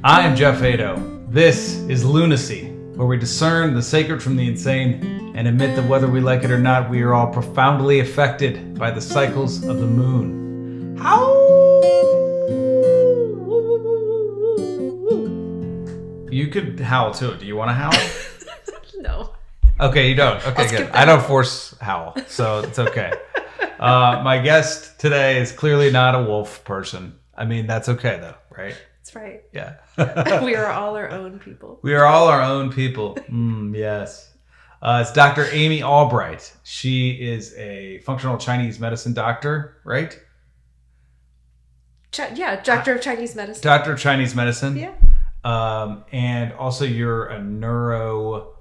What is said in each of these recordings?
I am Geoff Eido. This is Lunacy, where we discern the sacred from the insane and admit that whether we like it or not, we are all profoundly affected by the cycles of the moon. How? You could howl too. Do you want to howl? No. Okay, you don't. Okay, good. I don't force howl, so it's okay. My guest today is clearly not a wolf person. I mean, that's okay though, right? That's right. Yeah. We are all our own people. We are all our own people. Yes. It's Dr. Amy Albright. She is a functional Chinese medicine doctor, right? Doctor of Chinese medicine. Doctor of Chinese medicine. Yeah. And also you're a neural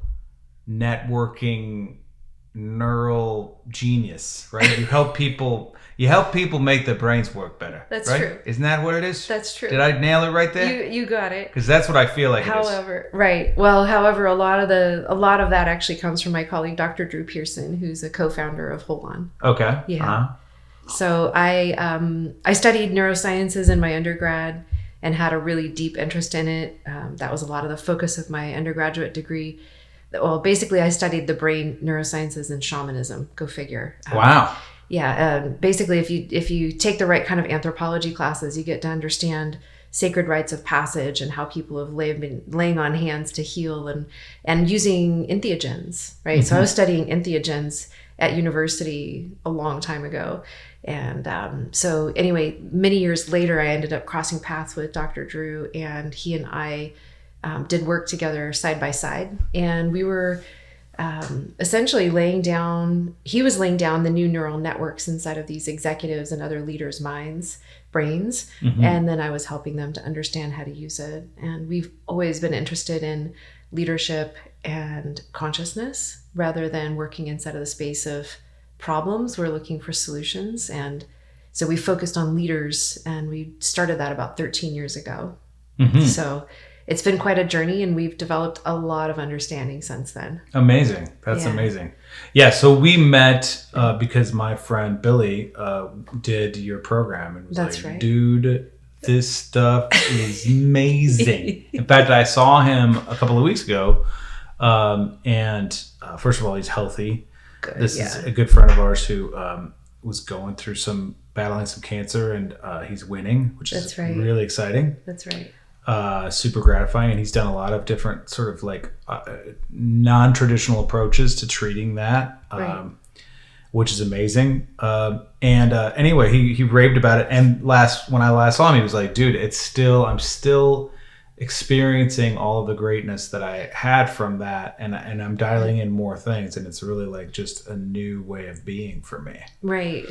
genius, right? You help people make their brains work better. That's right? true. Isn't that what it is? That's true. Did I nail it right there? You got it. Because that's what I feel like However, right. Well, however, a lot of that actually comes from my colleague, Dr. Drew Pearson, who's a co-founder of Hold On. Okay. Yeah. Uh-huh. So I studied neurosciences in my undergrad and had a really deep interest in it. That was a lot of the focus of my undergraduate degree. Well, basically, I studied the brain, neurosciences, and shamanism. Go figure. Wow. Yeah. Basically, if you take the right kind of anthropology classes, you get to understand sacred rites of passage and how people have been laying on hands to heal and using entheogens, right? Mm-hmm. So I was studying entheogens at university a long time ago. And so anyway, many years later, I ended up crossing paths with Dr. Drew, and he and I did work together side by side. And we were essentially he was laying down the new neural networks inside of these executives and other leaders' brains. Mm-hmm. And then I was helping them to understand how to use it. And we've always been interested in leadership and consciousness rather than working inside of the space of problems. We're looking for solutions. And so we focused on leaders, and we started that about 13 years ago. Mm-hmm. So it's been quite a journey, and we've developed a lot of understanding since then. Amazing. That's amazing. Yeah. So we met because my friend Billy did your program and was right. Dude, this stuff is amazing. In fact, I saw him a couple of weeks ago. And first of all, he's healthy. Good, this is a good friend of ours who was going through battling some cancer, and he's winning, which is really exciting. That's right. Super gratifying, and he's done a lot of different sort of like non-traditional approaches to treating that, which is amazing. Anyway, he raved about it, and when I last saw him, he was like, "Dude, I'm still experiencing all of the greatness that I had from that, and I'm dialing in more things, and it's really like just a new way of being for me." Right.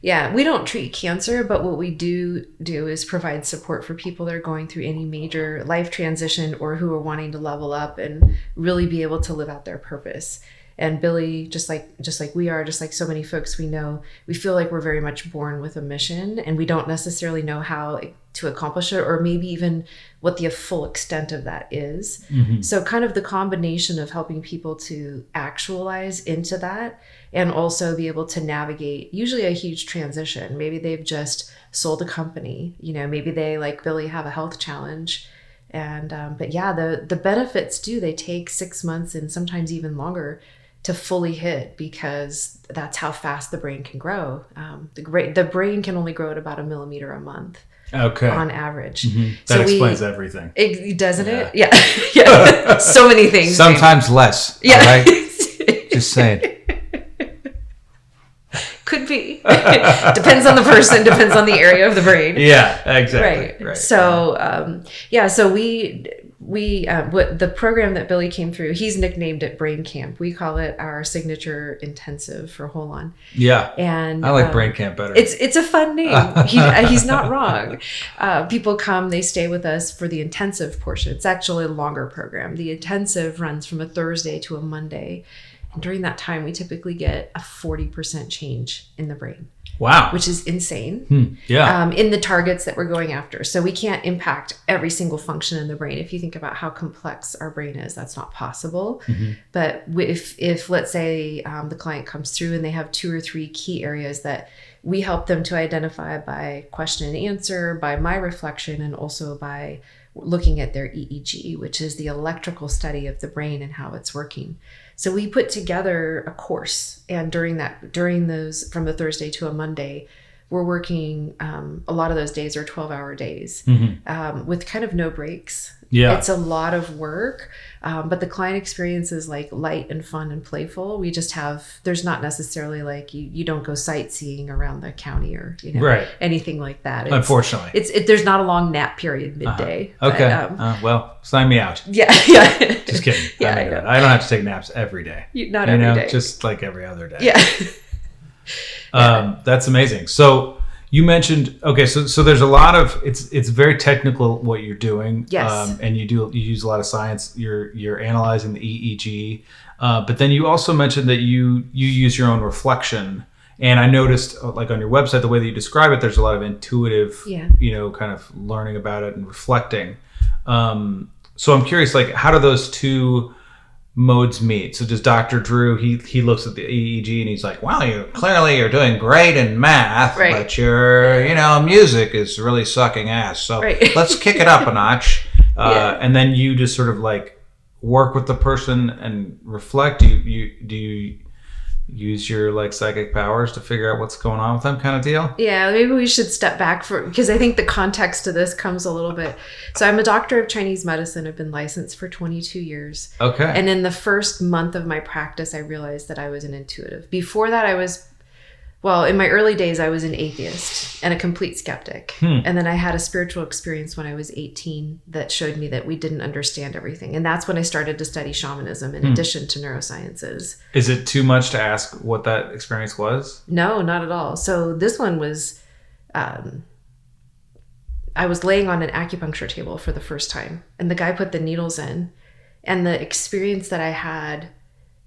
Yeah, we don't treat cancer, but what we do is provide support for people that are going through any major life transition or who are wanting to level up and really be able to live out their purpose. And Billy, just like we are, just like so many folks we know, we feel like we're very much born with a mission, and we don't necessarily know how to accomplish it, or maybe even what the full extent of that is. Mm-hmm. So kind of the combination of helping people to actualize into that and also be able to navigate usually a huge transition. Maybe they've just sold a company, maybe they, like Billy, have a health challenge. And, but yeah, the benefits they take 6 months and sometimes even longer to fully hit, because that's how fast the brain can grow. The brain can only grow at about 1 millimeter a month. Okay. On average. Mm-hmm. That explains everything. Doesn't it? Yeah. Yeah. So many things. Sometimes less. Yeah. Right? Just saying. Could be. Depends on the person, depends on the area of the brain. Yeah, exactly. Right. So, so what the program that Billy came through, he's nicknamed it Brain Camp. We call it our signature intensive for Hold On. Yeah. And I like Brain Camp better. It's a fun name. He's not wrong. People come, they stay with us for the intensive portion. It's actually a longer program. The intensive runs from a Thursday to a Monday. And during that time, we typically get a 40% change in the brain. Wow. Which is insane. Yeah. In the targets that we're going after. So we can't impact every single function in the brain. If you think about how complex our brain is, that's not possible. Mm-hmm. But if let's say the client comes through and they have 2 or 3 key areas that we help them to identify by question and answer, by my reflection, and also by looking at their EEG, which is the electrical study of the brain and how it's working. So we put together a course, and during those, from a Thursday to a Monday, we're working, a lot of those days are 12-hour days, with kind of no breaks. Yeah. It's a lot of work, but the client experience is like light and fun and playful. We just there's not necessarily like, you don't go sightseeing around the county or, right. anything like that. Unfortunately. There's not a long nap period midday. Okay. But, well, sign me out. Yeah. Just kidding. Yeah, I don't have to take naps every day. Not every day. Just like every other day. Yeah. That's amazing. So you mentioned, okay, so there's a lot of, it's very technical what you're doing. Yes. And you use a lot of science. You're analyzing the EEG, but then you also mentioned that you use your own reflection. And I noticed, like on your website, the way that you describe it, there's a lot of intuitive, kind of learning about it and reflecting. So I'm curious, like, how do those two modes meet? So does Dr. Drew, he looks at the EEG and he's like, well, you're doing great in math, right. but your, music is really sucking ass. So right. let's kick it up a notch. And then you just sort of like work with the person and reflect. Do you use your like psychic powers to figure out what's going on with them, kind of deal? Yeah, maybe we should step back because I think the context to this comes a little bit. So I'm a doctor of Chinese medicine. I've been licensed for 22 years. Okay. And in the first month of my practice, I realized that I was an intuitive. Before that, in my early days, I was an atheist and a complete skeptic. And then I had a spiritual experience when I was 18 that showed me that we didn't understand everything. And that's when I started to study shamanism in addition to neurosciences. Is it too much to ask what that experience was? No, not at all. So this one was, I was laying on an acupuncture table for the first time, and the guy put the needles in, and the experience that I had,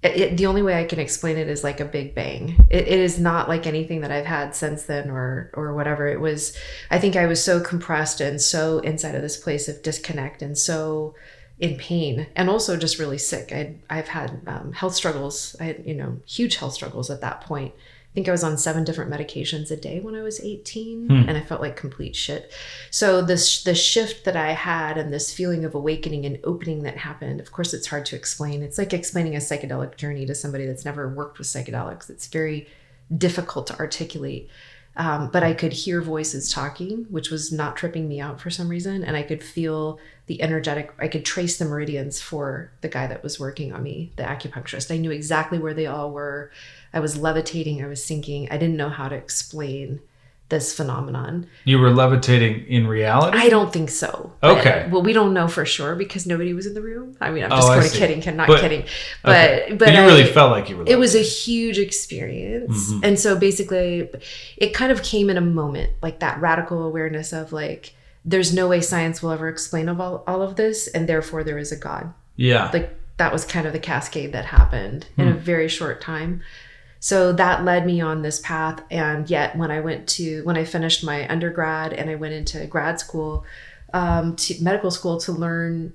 the only way I can explain it is like a big bang. It is not like anything that I've had since then or whatever. It was, I think I was so compressed and so inside of this place of disconnect and so in pain and also just really sick. I've had health struggles. I had, huge health struggles at that point. I think I was on 7 different medications a day when I was 18 and I felt like complete shit. So the shift that I had and this feeling of awakening and opening that happened, of course, it's hard to explain. It's like explaining a psychedelic journey to somebody that's never worked with psychedelics. It's very difficult to articulate. But I could hear voices talking, which was not tripping me out for some reason. And I could feel I could trace the meridians for the guy that was working on me, the acupuncturist. I knew exactly where they all were. I was levitating, I was sinking. I didn't know how to explain this phenomenon. You were levitating in reality? I don't think so. Okay. Well, we don't know for sure because nobody was in the room. I mean, I'm just kidding, kidding. But you really felt like you were levitating. It was a huge experience. And so basically, it kind of came in a moment, like that radical awareness of like, there's no way science will ever explain all of this, and therefore there is a God. Yeah. Like that was kind of the cascade that happened in a very short time. So that led me on this path. And yet when I finished my undergrad and I went into grad school, to medical school to learn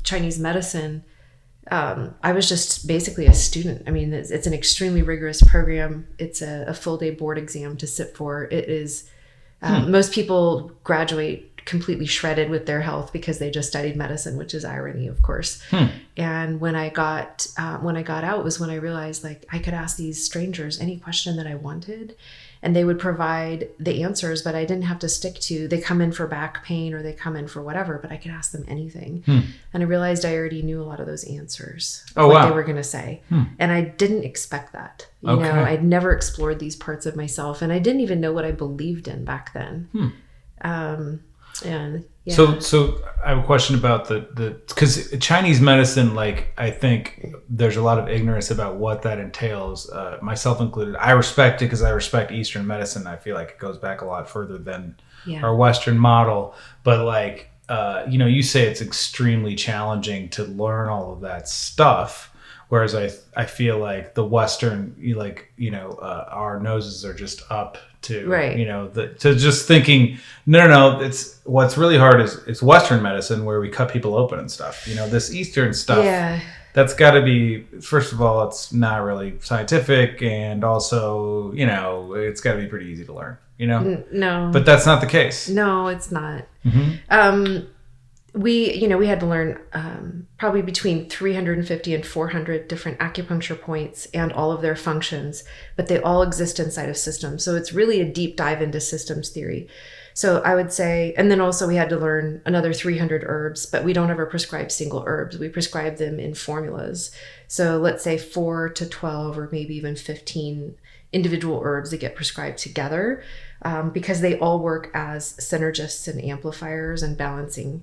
Chinese medicine, I was just basically a student. I mean, it's an extremely rigorous program. It's a full day board exam to sit for. It is, most people graduate completely shredded with their health because they just studied medicine, which is irony, of course. And when I got out was when I realized like I could ask these strangers any question that I wanted and they would provide the answers, but I didn't have to stick to, they come in for back pain or they come in for whatever, but I could ask them anything. And I realized I already knew a lot of those answers, what they were going to say. And I didn't expect that. You know, I'd never explored these parts of myself and I didn't even know what I believed in back then. And yeah. So I have a question about because Chinese medicine, like I think there's a lot of ignorance about what that entails, myself included. I respect it because I respect Eastern medicine. I feel like it goes back a lot further than our Western model. But like, you say it's extremely challenging to learn all of that stuff. Whereas I feel like the Western, our noses are just up to, Right. To just thinking, no, it's what's really hard is it's Western medicine where we cut people open and stuff. This Eastern stuff, that's got to be, first of all, it's not really scientific, and also, it's got to be pretty easy to learn, No. But that's not the case. No, it's not. Mm-hmm. We had to learn probably between 350 and 400 different acupuncture points and all of their functions, but they all exist inside of systems. So it's really a deep dive into systems theory. So I would say, and then also we had to learn another 300 herbs, but we don't ever prescribe single herbs. We prescribe them in formulas. So let's say 4 to 12 or maybe even 15 individual herbs that get prescribed together, because they all work as synergists and amplifiers and balancing.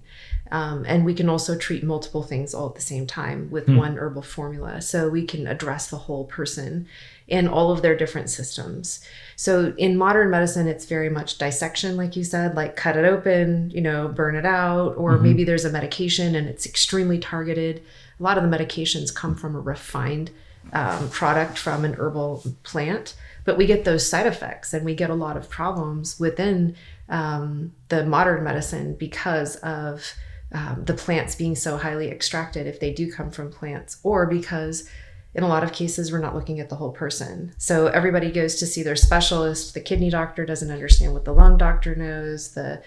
And we can also treat multiple things all at the same time with one herbal formula. So we can address the whole person in all of their different systems. So in modern medicine, it's very much dissection, like you said, like cut it open, burn it out, or maybe there's a medication and it's extremely targeted. A lot of the medications come from a refined product from an herbal plant, but we get those side effects and we get a lot of problems within the modern medicine because of the plants being so highly extracted if they do come from plants, or because in a lot of cases we're not looking at the whole person. So everybody goes to see their specialist. The kidney doctor doesn't understand what the lung doctor knows, the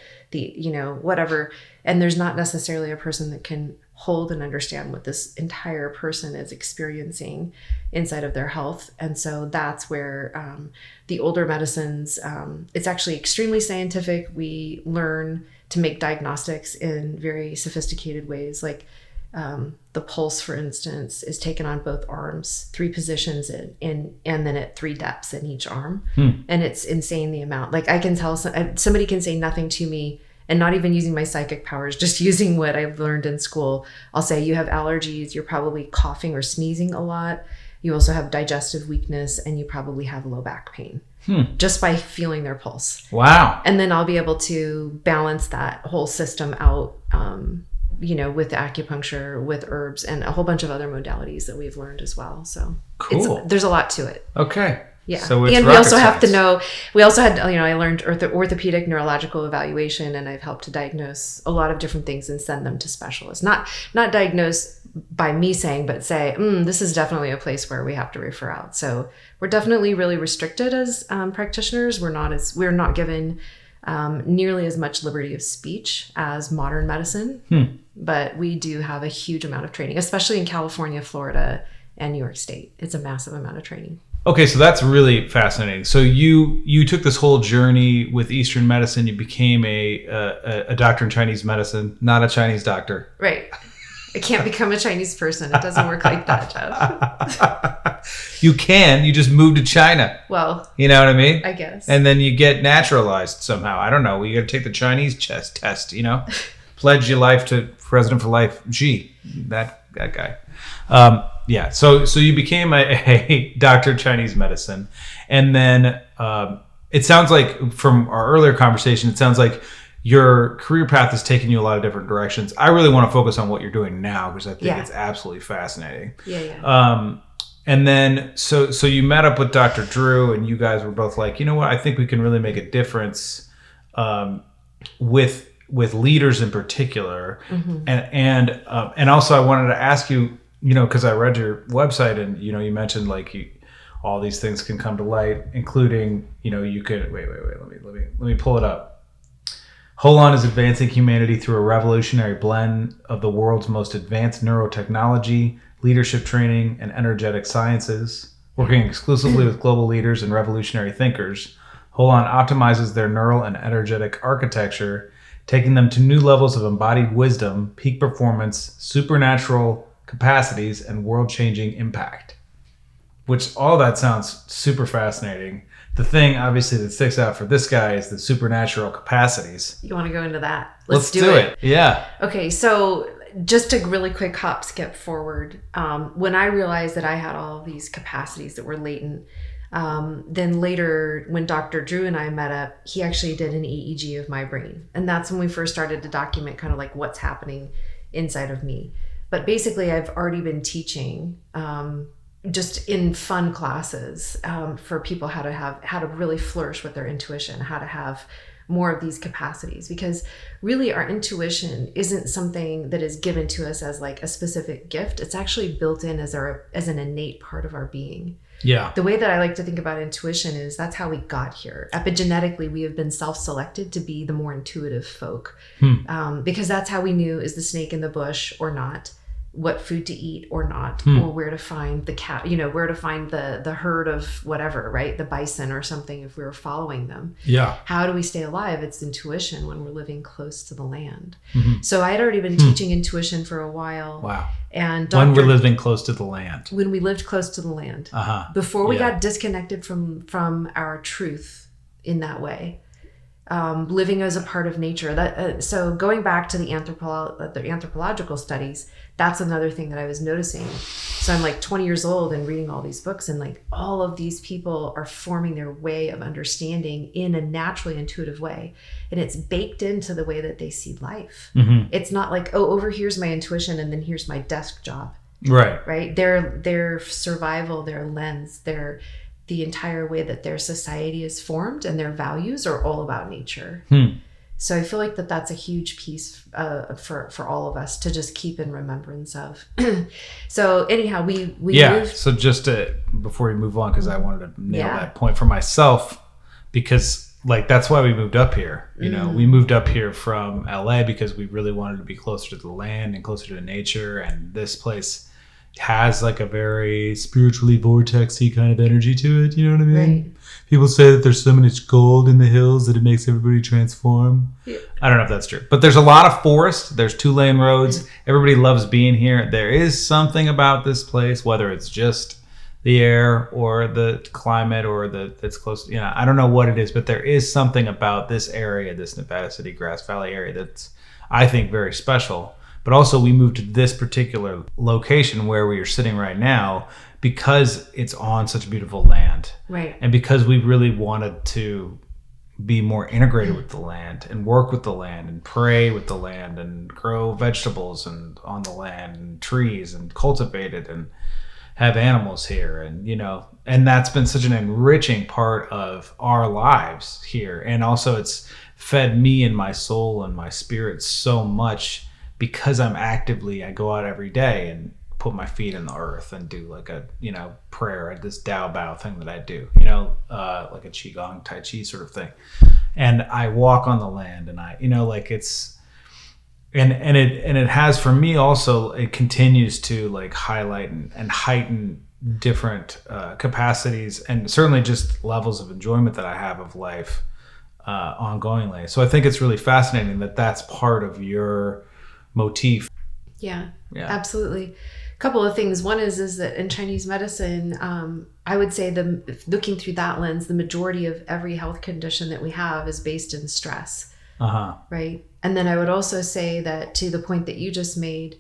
whatever, and there's not necessarily a person that can hold and understand what this entire person is experiencing inside of their health. And so that's where the older medicines, it's actually extremely scientific. We learn to make diagnostics in very sophisticated ways. Like the pulse, for instance, is taken on both arms, 3 positions and then at 3 depths in each arm. And it's insane the amount. Like I can tell somebody can say nothing to me, and not even using my psychic powers, just using what I've learned in school. I'll say, you have allergies, you're probably coughing or sneezing a lot. You also have digestive weakness, and you probably have low back pain. Just by feeling their pulse. Wow. And then I'll be able to balance that whole system out, with acupuncture, with herbs, and a whole bunch of other modalities that we've learned as well. So cool. There's a lot to it. Okay. Yeah. So it's and we also science. have to know, we also had, I learned orthopedic neurological evaluation, and I've helped to diagnose a lot of different things and send them to specialists. Not diagnose by me saying, but say, this is definitely a place where we have to refer out. So we're definitely really restricted as practitioners. We're not given nearly as much liberty of speech as modern medicine, but we do have a huge amount of training, especially in California, Florida, and New York State. It's a massive amount of training. Okay, so that's really fascinating. So you took this whole journey with Eastern medicine. You became a doctor in Chinese medicine, not a Chinese doctor. Right. I can't become a Chinese person. It doesn't work like that, Geoff. You can. You just move to China. Well, you know what I mean? I guess. And then you get naturalized somehow. I don't know. You got to take the Chinese chess test, Pledge your life to President for Life, Xi, that guy. Yeah. So you became a doctor of Chinese medicine. And then it sounds like from our earlier conversation, it sounds like your career path has taken you a lot of different directions. I really want to focus on what you're doing now because I think it's absolutely fascinating. Yeah. And then so you met up with Dr. Drew, and you guys were both like, you know what? I think we can really make a difference with leaders in particular. And also I wanted to ask you, because I read your website, and you mentioned all these things can come to light, including you could wait. Let me pull it up. Holon is advancing humanity through a revolutionary blend of the world's most advanced neurotechnology, leadership training, and energetic sciences. Working exclusively with global leaders and revolutionary thinkers, Holon optimizes their neural and energetic architecture, taking them to new levels of embodied wisdom, peak performance, supernatural capacities, and world-changing impact. Which all that sounds super fascinating. The thing, obviously, that sticks out for this guy is the supernatural capacities. You want to go into that? Let's do it. Yeah. Okay, so just a really quick skip forward. When I realized that I had all these capacities that were latent, then later when Dr. Drew and I met up, he actually did an EEG of my brain. And that's when we first started to document kind of like what's happening inside of me. But basically, I've already been teaching just in fun classes for people how to really flourish with their intuition, how to have more of these capacities, because really our intuition isn't something that is given to us as like a specific gift. It's actually built in as an innate part of our being. Yeah. The way that I like to think about intuition is that's how we got here. Epigenetically, we have been self-selected to be the more intuitive folk, because that's how we knew, is the snake in the bush or not, what food to eat or not, or where to find the cat, where to find the herd of whatever, right? The bison or something, if we were following them. Yeah. How do we stay alive? It's intuition when we're living close to the land. So I had already been teaching intuition for a while. Wow. And when we're living close to the land. When we lived close to the land. Before we got disconnected from our truth in that way. Living as a part of nature. So going back to the anthropological studies, that's another thing that I was noticing. So I'm like 20 years old and reading all these books, and like all of these people are forming their way of understanding in a naturally intuitive way. And it's baked into the way that they see life. It's not like, oh, over here's my intuition and then here's my desk job. Right. Their survival, their lens, the entire way that their society is formed and their values are all about nature. So I feel like that's a huge piece for all of us to just keep in remembrance of. So anyhow, we moved. So just before we move on, because I wanted to nail that point for myself, because like that's why we moved up here. We moved up here from LA because we really wanted to be closer to the land and closer to nature, and this place has like a very spiritually vortexy kind of energy to it. You know what I mean? Right. People say that there's so much gold in the hills that it makes everybody transform. Yeah. I don't know if that's true, but there's a lot of forest. There's 2-lane roads. Everybody loves being here. There is something about this place, whether it's just the air or the climate or it's close. I don't know what it is, but there is something about this area, this Nevada City, Grass Valley area, that's, I think, very special. But also we moved to this particular location where we are sitting right now because it's on such beautiful land. Right. And because we really wanted to be more integrated with the land and work with the land and pray with the land and grow vegetables and on the land and trees and cultivate it and have animals here. And, and that's been such an enriching part of our lives here. And also it's fed me and my soul and my spirit so much, because I go out every day and put my feet in the earth and do like a, prayer at this Dao Bao thing that I do, like a Qigong, Tai Chi sort of thing. And I walk on the land and it's, and it has for me also, it continues to like highlight and heighten different capacities and certainly just levels of enjoyment that I have of life ongoingly. So I think it's really fascinating that that's part of your motif. Yeah, absolutely. A couple of things. One is that in Chinese medicine, I would say looking through that lens, the majority of every health condition that we have is based in stress. Right. And then I would also say that, to the point that you just made,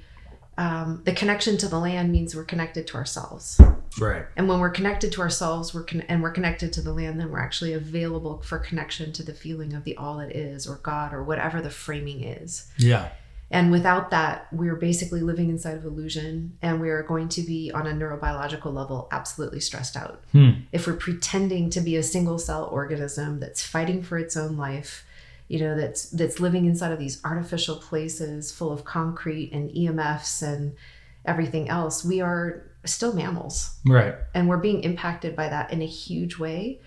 the connection to the land means we're connected to ourselves. Right. And when we're connected to ourselves, we're connected to the land, then we're actually available for connection to the feeling of the all it is, or God, or whatever the framing is. Yeah. And without that, we're basically living inside of illusion, and we're going to be, on a neurobiological level, absolutely stressed out. If we're pretending to be a single cell organism that's fighting for its own life, that's living inside of these artificial places full of concrete and EMFs and everything else, we are still mammals. Right. And we're being impacted by that in a huge way.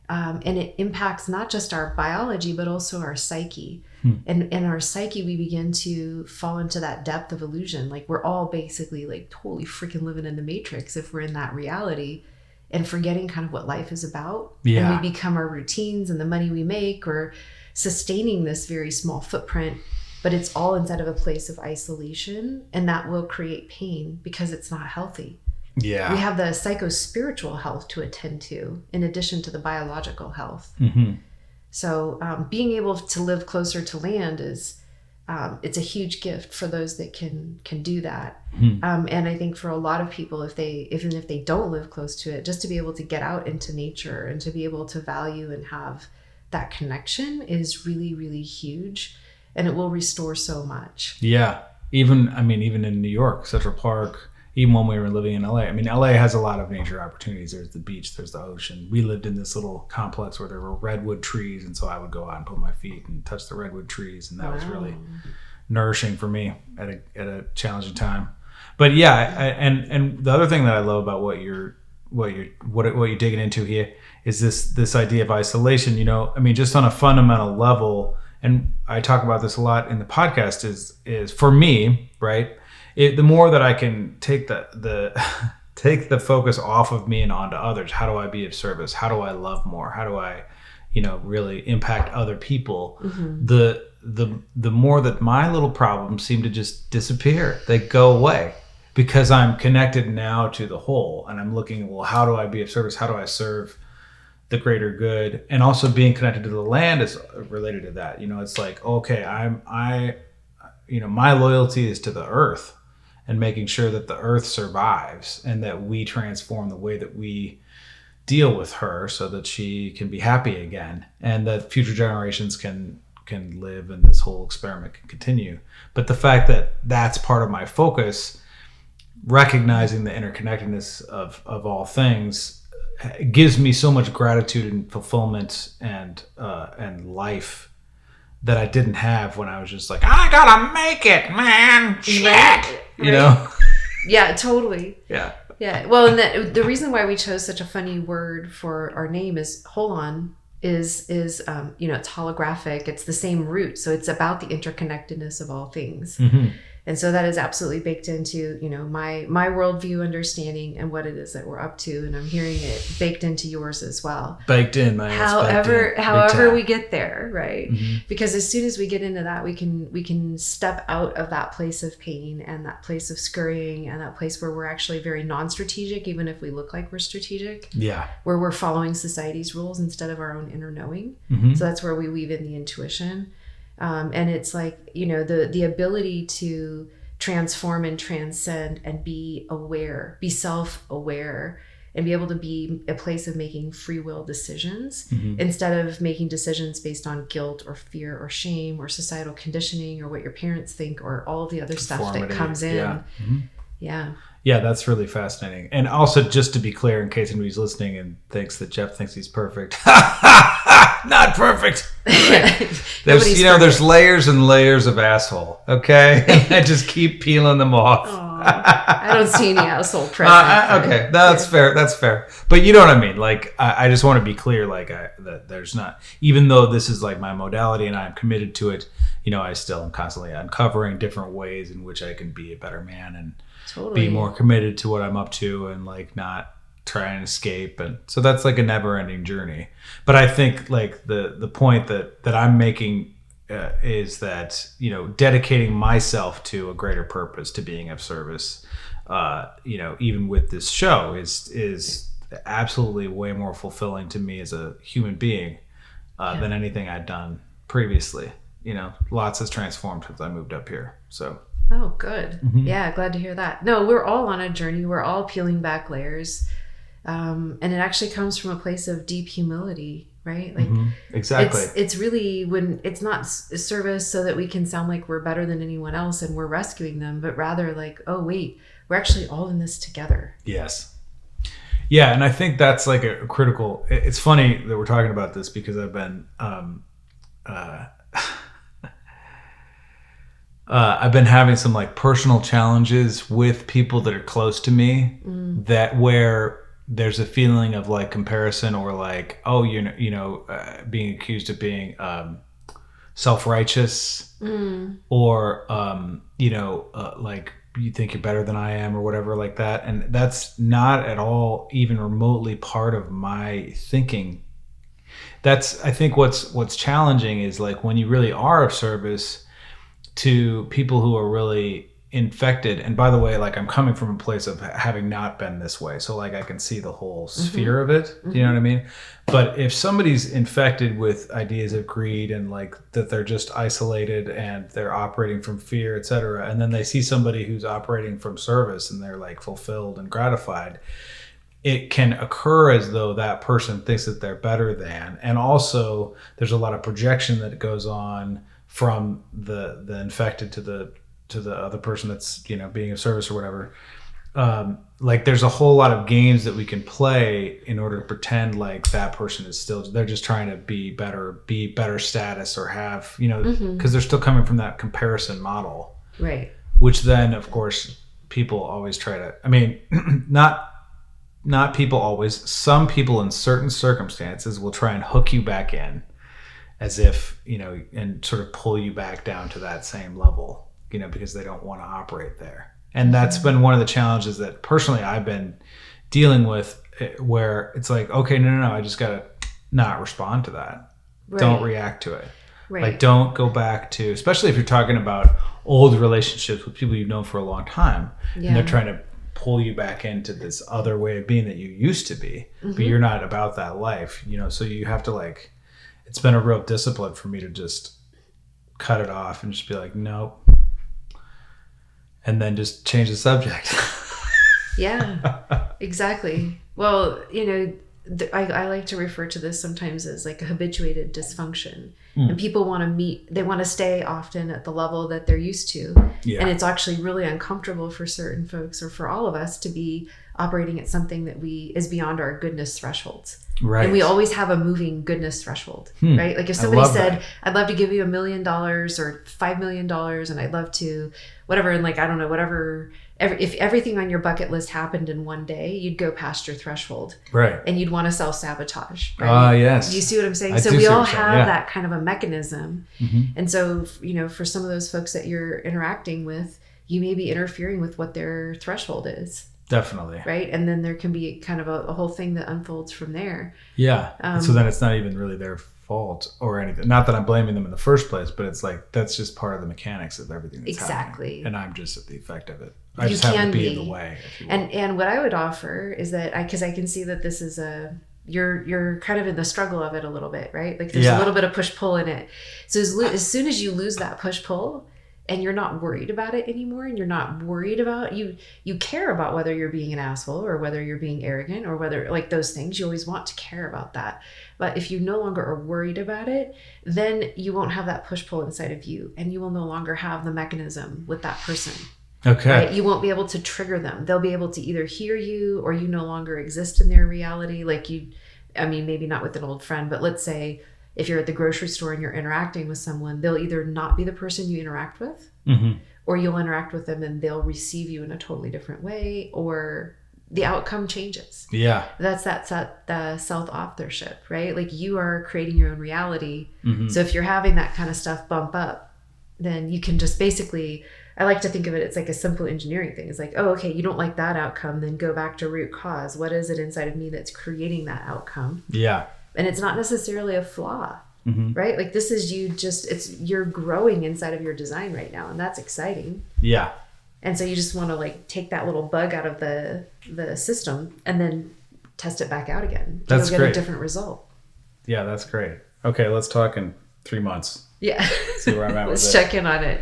And it impacts not just our biology, but also our psyche. And in our psyche, we begin to fall into that depth of illusion. Like, we're all basically like totally freaking living in the matrix if we're in that reality, and forgetting kind of what life is about. Yeah. And we become our routines and the money we make, or sustaining this very small footprint, but it's all inside of a place of isolation, and that will create pain because it's not healthy. Yeah. We have the psycho-spiritual health to attend to in addition to the biological health. So being able to live closer to land is, it's a huge gift for those that can do that. And I think for a lot of people, even if they don't live close to it, just to be able to get out into nature and to be able to value and have that connection is really, really huge, and it will restore so much. Yeah. even in New York, Central Park, even when we were living in LA. I mean, LA has a lot of nature opportunities. There's the beach, there's the ocean. We lived in this little complex where there were redwood trees, and so I would go out and put my feet and touch the redwood trees, and that was really nourishing for me at a challenging time. But yeah, and the other thing that I love about what you're digging into here is this idea of isolation. I mean, just on a fundamental level, and I talk about this a lot in the podcast, is for me, right? The more that I can take take the focus off of me and onto others. How do I be of service? How do I love more? How do I, really impact other people? Mm-hmm. The more that my little problems seem to just disappear. They go away because I'm connected now to the whole, and I'm looking, well, how do I be of service? How do I serve the greater good? And also being connected to the land is related to that. It's like, okay, my loyalty is to the earth and making sure that the earth survives and that we transform the way that we deal with her so that she can be happy again and that future generations can live and this whole experiment can continue. But the fact that that's part of my focus, recognizing the interconnectedness of all things, gives me so much gratitude and fulfillment and life that I didn't have when I was just like, I gotta make it, man. Shit. Right. Yeah, totally. Yeah. Yeah. Well, and the reason why we chose such a funny word for our name is holon is it's holographic. It's the same root. So it's about the interconnectedness of all things. Mm-hmm. And so that is absolutely baked into, my worldview understanding and what it is that we're up to. And I'm hearing it baked into yours as well. Baked in, man. However we get there, right? Mm-hmm. Because as soon as we get into that, we can step out of that place of pain and that place of scurrying and that place where we're actually very non-strategic, even if we look like we're strategic. Yeah. Where we're following society's rules instead of our own inner knowing. Mm-hmm. So that's where we weave in the intuition. And it's like, the ability to transform and transcend and be aware, be self-aware, and be able to be a place of making free will decisions instead of making decisions based on guilt or fear or shame or societal conditioning or what your parents think or all of the other stuff that comes in. Yeah. Mm-hmm. Yeah. Yeah, that's really fascinating. And also, just to be clear, in case anybody's listening and thinks that Geoff thinks he's perfect, not perfect. Right. There's layers and layers of asshole. Okay, and I just keep peeling them off. I don't see any asshole present. Okay, that's fair. That's fair. But you know what I mean. Like, I just want to be clear. Like, that there's not. Even though this is like my modality and I'm committed to it, I still am constantly uncovering different ways in which I can be a better man and. Totally. Be more committed to what I'm up to and like not try and escape. And so that's like a never ending journey. But I think like the point that I'm making is that, dedicating myself to a greater purpose, to being of service, even with this show is absolutely way more fulfilling to me as a human being than anything I'd done previously. Lots has transformed since I moved up here. So. Oh, good. Mm-hmm. Yeah, glad to hear that. No, we're all on a journey. We're all peeling back layers. And it actually comes from a place of deep humility, right? Like, exactly. It's really when it's not service so that we can sound like we're better than anyone else and we're rescuing them, but rather like, oh, wait, we're actually all in this together. Yes. Yeah, and I think that's like a critical... It's funny that we're talking about this because I've been... I've been having some like personal challenges with people that are close to me that where there's a feeling of like comparison or like, oh, being accused of being self-righteous or, like you think you're better than I am or whatever like that. And that's not at all even remotely part of my thinking. That's, I think what's challenging is like when you really are of service to people who are really infected. And by the way, like I'm coming from a place of having not been this way. So like I can see the whole sphere of it. You know what I mean? But if somebody's infected with ideas of greed and like that they're just isolated and they're operating from fear, etc., and then they see somebody who's operating from service and they're like fulfilled and gratified, it can occur as though that person thinks that they're better than. And also there's a lot of projection that goes on from the infected to the the other person that's, being of service or whatever. Like there's a whole lot of games that we can play in order to pretend like that person is still, they're just trying to be better status or have, because they're still coming from that comparison model. Right. Which then, of course, people always try to, not people always, some people in certain circumstances will try and hook you back in as if, and sort of pull you back down to that same level, because they don't want to operate there. And that's been one of the challenges that personally I've been dealing with, where it's like, okay, no, I just got to not respond to that. Right. Don't react to it. Right. Like, don't go back to, especially if you're talking about old relationships with people you've known for a long time, and they're trying to pull you back into this other way of being that you used to be, but you're not about that life, so you have to it's been a real discipline for me to just cut it off and just be like, nope. And then just change the subject. Yeah, exactly. Well, I like to refer to this sometimes as like a habituated dysfunction. And people they want to stay often at the level that they're used to. Yeah. And it's actually really uncomfortable for certain folks, or for all of us, to be operating at something that is beyond our goodness thresholds. Right. And we always have a moving goodness threshold, right? Like if somebody said, I'd love to give you $1 million or $5 million, and I'd love to whatever, and I don't know, whatever, if everything on your bucket list happened in one day, you'd go past your threshold. Right. And you'd want to self-sabotage. Right? Yes. Do you see what I'm saying? So we all have that kind of a mechanism. And so, for some of those folks that you're interacting with, you may be interfering with what their threshold is. Definitely. Right. And then there can be kind of a whole thing that unfolds from there. Yeah. So then it's not even really their fault or anything. Not that I'm blaming them in the first place, but it's like, that's just part of the mechanics of everything that's happening. And I'm just at the effect of it. I just happen to be in the way. And what I would offer is that because I can see that this is you're kind of in the struggle of it a little bit, right? Like there's a little bit of push-pull in it. So as soon as you lose that push-pull, and you're not worried about it anymore, and you're not worried about you care about whether you're being an asshole or whether you're being arrogant or whether, like, those things, you always want to care about that. But if you no longer are worried about it, then you won't have that push-pull inside of you, and you will no longer have the mechanism with that person. Okay. Right? You won't be able to trigger them. They'll be able to either hear you, or you no longer exist in their reality. Like maybe not with an old friend, but let's say if you're at the grocery store and you're interacting with someone, they'll either not be the person you interact with, or you'll interact with them and they'll receive you in a totally different way, or the outcome changes. Yeah. That's the self-authorship, right? Like, you are creating your own reality. So if you're having that kind of stuff bump up, then you can just basically, I like to think of it, it's like a simple engineering thing. It's like, oh, okay, you don't like that outcome, then go back to root cause. What is it inside of me that's creating that outcome? Yeah. And it's not necessarily a flaw, right? Like, this is you're growing inside of your design right now, and that's exciting. Yeah. And so you just want to take that little bug out of the system and then test it back out again. You'll get a different result. Yeah, that's great. Okay, let's talk in 3 months. Yeah. See where I'm at with it. Let's check in on it.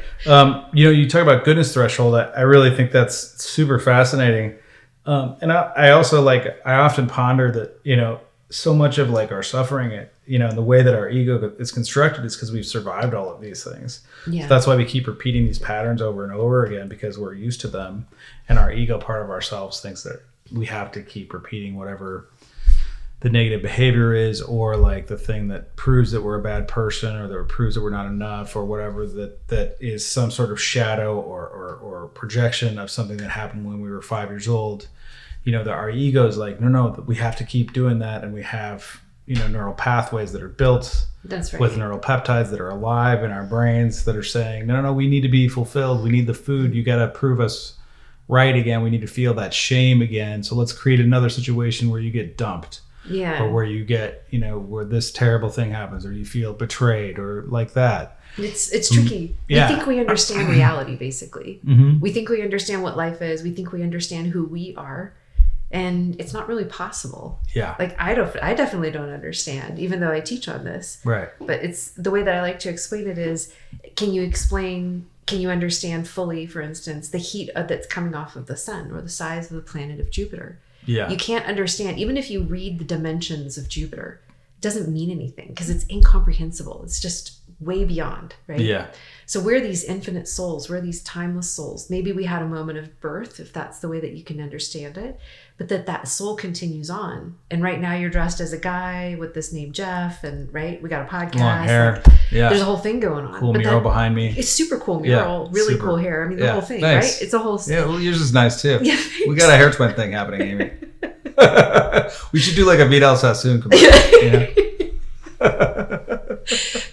You talk about goodness threshold. I really think that's super fascinating. And I also I often ponder that, so much of our suffering, and the way that our ego is constructed is because we've survived all of these things. Yeah. So that's why we keep repeating these patterns over and over again, because we're used to them. And our ego part of ourselves thinks that we have to keep repeating whatever the negative behavior is, or the thing that proves that we're a bad person, or that proves that we're not enough, or whatever that is some sort of shadow or projection of something that happened when we were 5 years old. That our ego is no, we have to keep doing that. And we have, neural pathways that are built with neural peptides that are alive in our brains that are saying, no, we need to be fulfilled. We need the food. You got to prove us right again. We need to feel that shame again. So let's create another situation where you get dumped. Yeah. Or where you get, where this terrible thing happens, or you feel betrayed, or like that. It's tricky. Yeah. We think we understand reality, basically. We think we understand what life is. We think we understand who we are. And it's not really possible. Yeah. I definitely don't understand, even though I teach on this. Right. But it's the way that I like to explain it is, can you understand fully, for instance, the heat that's coming off of the sun, or the size of the planet of Jupiter? Yeah. You can't understand, even if you read the dimensions of Jupiter, it doesn't mean anything because it's incomprehensible. It's just way beyond, right? Yeah. So we're these infinite souls, we're these timeless souls. Maybe we had a moment of birth, if that's the way that you can understand it, but that soul continues on. And right now you're dressed as a guy with this name Geoff, and right, we got a podcast. Long hair. Like, yeah. There's a whole thing going on. Cool mural behind me. It's super cool mural, really super. cool hair. I mean, the whole thing, nice. right? It's a whole... Yeah, well, yours is nice too. Yeah, we got a hair twin thing happening, Amy. We should do like a Vidal Sassoon commercial. Yeah.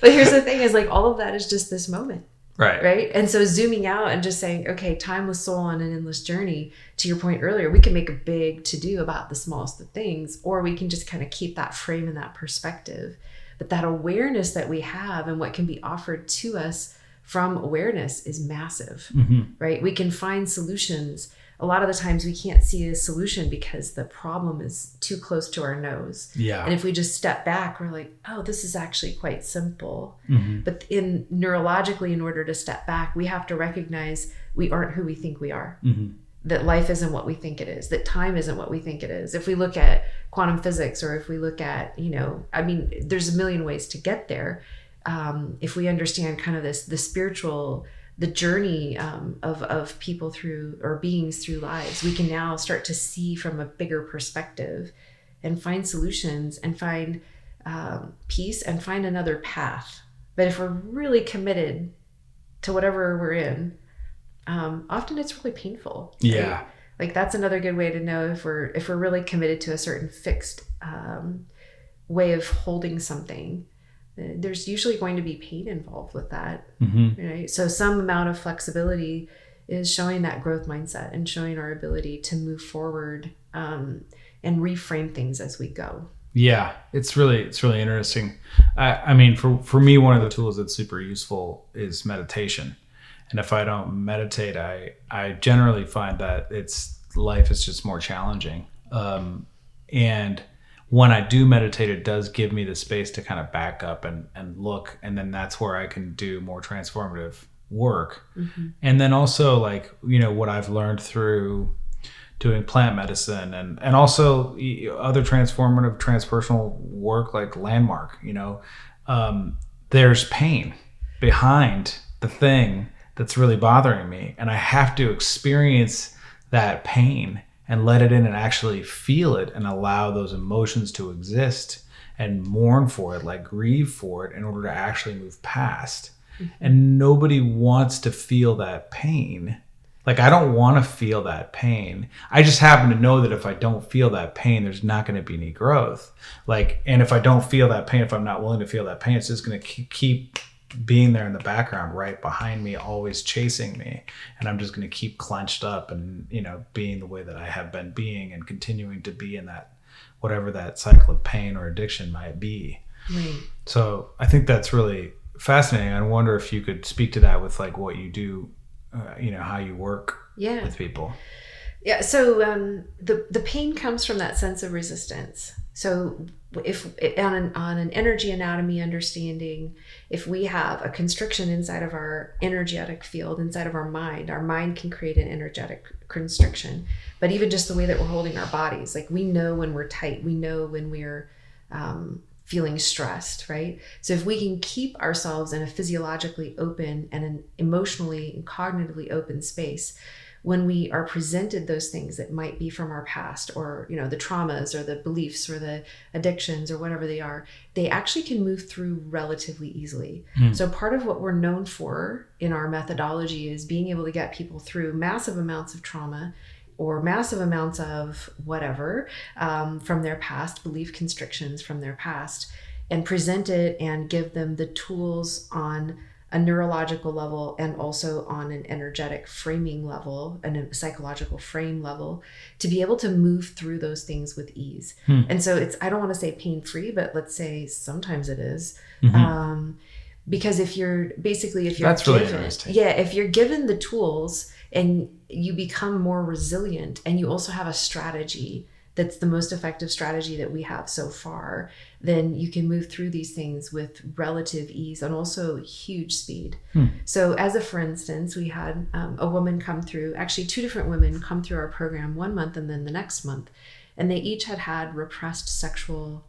But here's the thing is like all of that is just this moment. Right. And so zooming out and just saying, okay, timeless soul on an endless journey, to your point earlier, we can make a big to-do about the smallest of things, or we can just kind of keep that frame and that perspective. But that awareness that we have and what can be offered to us from awareness is massive, right? We can find solutions. A lot of the times we can't see a solution because the problem is too close to our nose. Yeah. And if we just step back, we're like, oh, this is actually quite simple. But neurologically, in order to step back, we have to recognize we aren't who we think we are. That life isn't what we think it is, that time isn't what we think it is. If we look at quantum physics, or if we look at, there's a million ways to get there. If we understand kind of the spiritual, the journey of people through, or beings through lives, we can now start to see from a bigger perspective and find solutions and find peace and find another path. But if we're really committed to whatever we're in, often it's really painful. Right? Yeah. Like that's another good way to know if we're really committed to a certain fixed way of holding something. There's usually going to be pain involved with that. Right? So some amount of flexibility is showing that growth mindset and showing our ability to move forward and reframe things as we go. Yeah, it's really interesting. I mean, for me, one of the tools that's super useful is meditation. And if I don't meditate, I generally find that life is just more challenging. And when I do meditate, it does give me the space to kind of back up and look. And then that's where I can do more transformative work. And then also what I've learned through doing plant medicine and also other transformative transpersonal work like Landmark, there's pain behind the thing that's really bothering me. And I have to experience that pain and let it in and actually feel it and allow those emotions to exist and mourn for it, like grieve for it in order to actually move past. And nobody wants to feel that pain. Like, I don't want to feel that pain. I just happen to know that if I don't feel that pain, there's not going to be any growth. And if I don't feel that pain, if I'm not willing to feel that pain, it's just going to keep being there in the background, right behind me, always chasing me. And I'm just going to keep clenched up and, being the way that I have been being and continuing to be in that, whatever that cycle of pain or addiction might be. Right. So I think that's really fascinating. I wonder if you could speak to that with what you do, how you work with people. Yeah. So the pain comes from that sense of resistance. So if on an energy anatomy understanding, if we have a constriction inside of our energetic field, inside of our mind can create an energetic constriction. But even just the way that we're holding our bodies, like we know when we're tight, we know when we're feeling stressed, right? So if we can keep ourselves in a physiologically open and an emotionally and cognitively open space, when we are presented those things that might be from our past, or the traumas or the beliefs or the addictions or whatever they are, they actually can move through relatively easily. So part of what we're known for in our methodology is being able to get people through massive amounts of trauma or massive amounts of whatever from their past, belief constrictions from their past, and present it and give them the tools on a neurological level and also on an energetic framing level and a psychological frame level to be able to move through those things with ease. And so I don't want to say pain-free, but let's say sometimes it is. Because if you're that's really interesting. Yeah, if you're given the tools and you become more resilient and you also have a strategy that's the most effective strategy that we have so far, then you can move through these things with relative ease and also huge speed. So for instance, we had a woman come through, actually 2 different women come through our program 1 month and then the next month, and they each had repressed sexual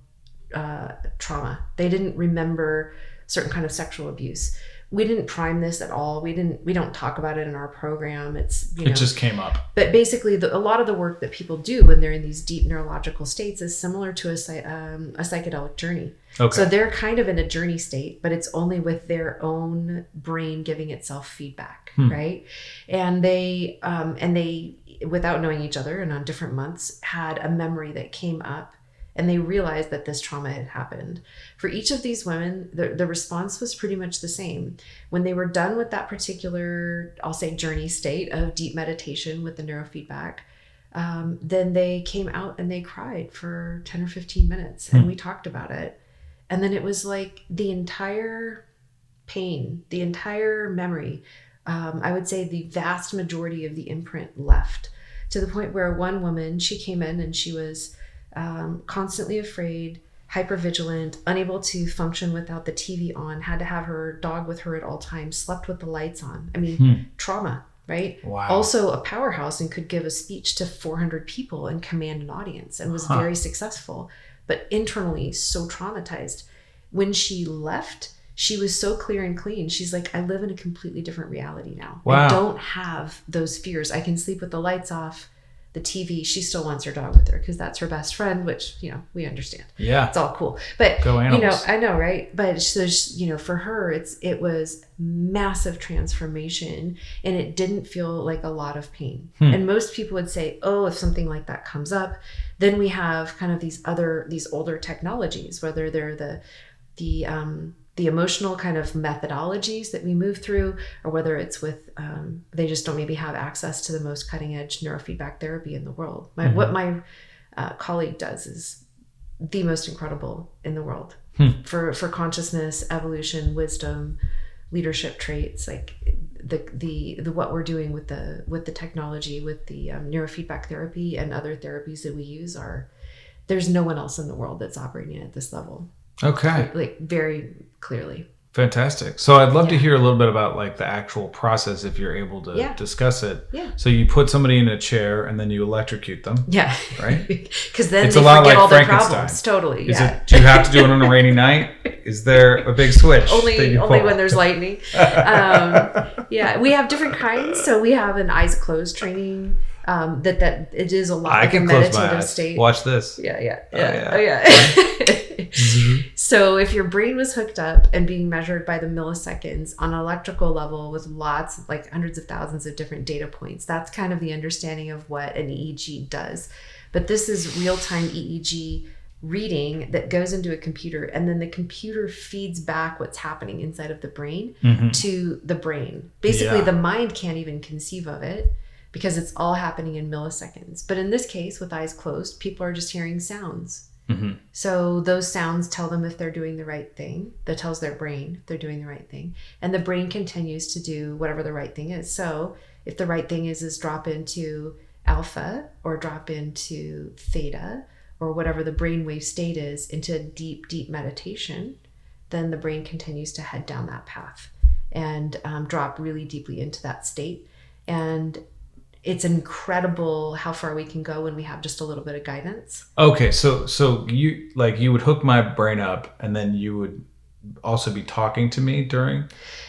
trauma. They didn't remember certain kind of sexual abuse. We didn't prime this at all. We don't talk about it in our program. It's, it just came up. But basically a lot of the work that people do when they're in these deep neurological states is similar to a psychedelic journey. Okay. So they're kind of in a journey state, but it's only with their own brain giving itself feedback, right? And they, without knowing each other and on different months, had a memory that came up, and they realized that this trauma had happened. For each of these women, the response was pretty much the same. When they were done with that particular, I'll say, journey state of deep meditation with the neurofeedback, then they came out and they cried for 10 or 15 minutes, and we talked about it. And then it was like the entire pain, the entire memory, I would say the vast majority of the imprint left, to the point where one woman, she came in and she was constantly afraid, hypervigilant, unable to function without the TV on, had to have her dog with her at all times, slept with the lights on. I mean, trauma, right? Wow. Also a powerhouse and could give a speech to 400 people and command an audience and was very successful, but internally so traumatized. When she left, she was so clear and clean. She's like, I live in a completely different reality now. Wow. I don't have those fears. I can sleep with the lights off. The TV, she still wants her dog with her because that's her best friend, which, we understand. Yeah. It's all cool. But, go animals. I know, right? But so, for her, it was massive transformation, and it didn't feel like a lot of pain. And most people would say, oh, if something like that comes up, then we have kind of these older technologies, whether they're the emotional kind of methodologies that we move through, or whether it's with, they just don't maybe have access to the most cutting edge neurofeedback therapy in the world. What my colleague does is the most incredible in the world for consciousness, evolution, wisdom, leadership traits, like the what we're doing with the technology, with the neurofeedback therapy and other therapies that we use there's no one else in the world that's operating at this level. Okay. Like very clearly. Fantastic. So I'd love to hear a little bit about like the actual process if you're able to discuss it. Yeah. So you put somebody in a chair and then you electrocute them. Yeah. Right? Because then it's they a lot forget like all their Frankenstein. problems. Totally. Do you have to do it on a rainy night? Is there a big switch? Only when there's lightning. We have different kinds. So we have an eyes closed training. That it is a lot like a meditative state. Watch this. Yeah. So if your brain was hooked up and being measured by the milliseconds on an electrical level with lots, like hundreds of thousands of different data points, that's kind of the understanding of what an EEG does. But this is real-time EEG reading that goes into a computer, and then the computer feeds back what's happening inside of the brain to the brain. Basically, the mind can't even conceive of it, because it's all happening in milliseconds. But in this case, with eyes closed, people are just hearing sounds. So those sounds tell them if they're doing the right thing. That tells their brain if they're doing the right thing. And the brain continues to do whatever the right thing is. So if the right thing is drop into alpha or drop into theta or whatever the brainwave state is into deep, deep meditation, then the brain continues to head down that path and drop really deeply into that state. And it's incredible how far we can go when we have just a little bit of guidance. Okay, so you would hook my brain up, and then you would also be talking to me during?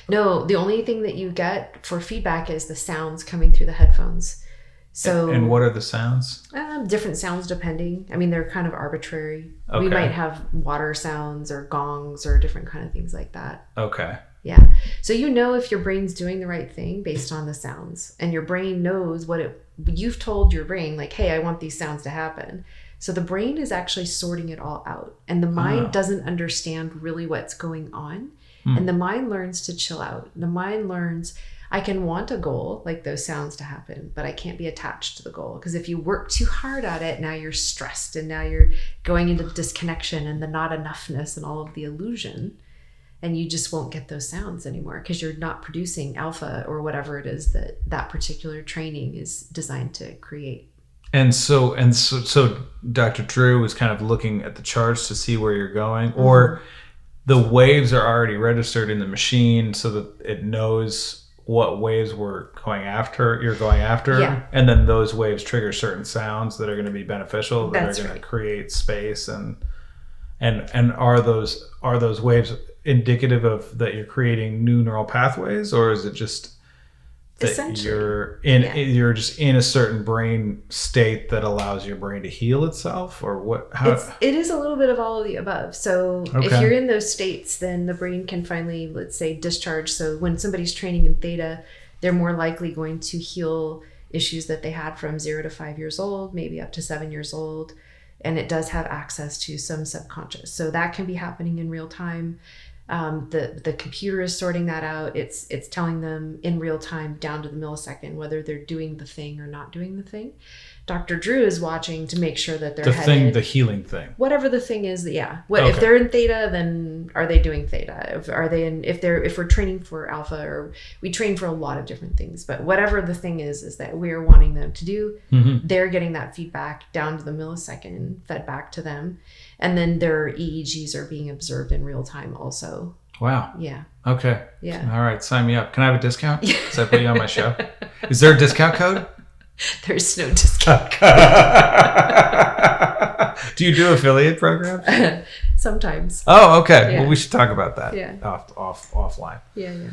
No, the only thing that you get for feedback is the sounds coming through the headphones. So and what are the sounds? Different sounds depending. I mean, they're kind of arbitrary. Okay. We might have water sounds or gongs or different kind of things like that. Okay. Yeah. So if your brain's doing the right thing based on the sounds, and your brain knows you've told your brain, like, hey, I want these sounds to happen. So the brain is actually sorting it all out, and the mind doesn't understand really what's going on. And the mind learns to chill out. The mind learns, I can want a goal like those sounds to happen, but I can't be attached to the goal, because if you work too hard at it, now you're stressed, and now you're going into disconnection and the not enoughness and all of the illusion. And you just won't get those sounds anymore because you're not producing alpha or whatever it is that particular training is designed to create. And so Dr. Drew was kind of looking at the charts to see where you're going, or the waves are already registered in the machine so that it knows what waves you're going after. Yeah. And then those waves trigger certain sounds that are going to be beneficial, that That's are going to create space and are those waves indicative of that you're creating new neural pathways, or is it just that you're just in a certain brain state that allows your brain to heal itself, or what? It is a little bit of all of the above. So if you're in those states, then the brain can finally, let's say, discharge. So when somebody's training in theta, they're more likely going to heal issues that they had from 0 to 5 years old, maybe up to 7 years old. And it does have access to some subconscious. So that can be happening in real time. The computer is sorting that out. It's telling them in real time, down to the millisecond, whether they're doing the thing or not doing the thing. Dr. Drew is watching to make sure that they're the healing thing, whatever the thing is. If they're in theta, then are they doing theta? If we're training for alpha, or we train for a lot of different things, but whatever the thing is that we're wanting them to do, they're getting that feedback down to the millisecond fed back to them. And then their EEGs are being observed in real time also. Wow. Yeah. Okay. Yeah. All right. Sign me up. Can I have a discount? Does I put you on my show? Is there a discount code? There's no discount code. Do you do affiliate programs? Sometimes. Oh, okay. Yeah. Well, we should talk about that. Yeah. Offline. Yeah.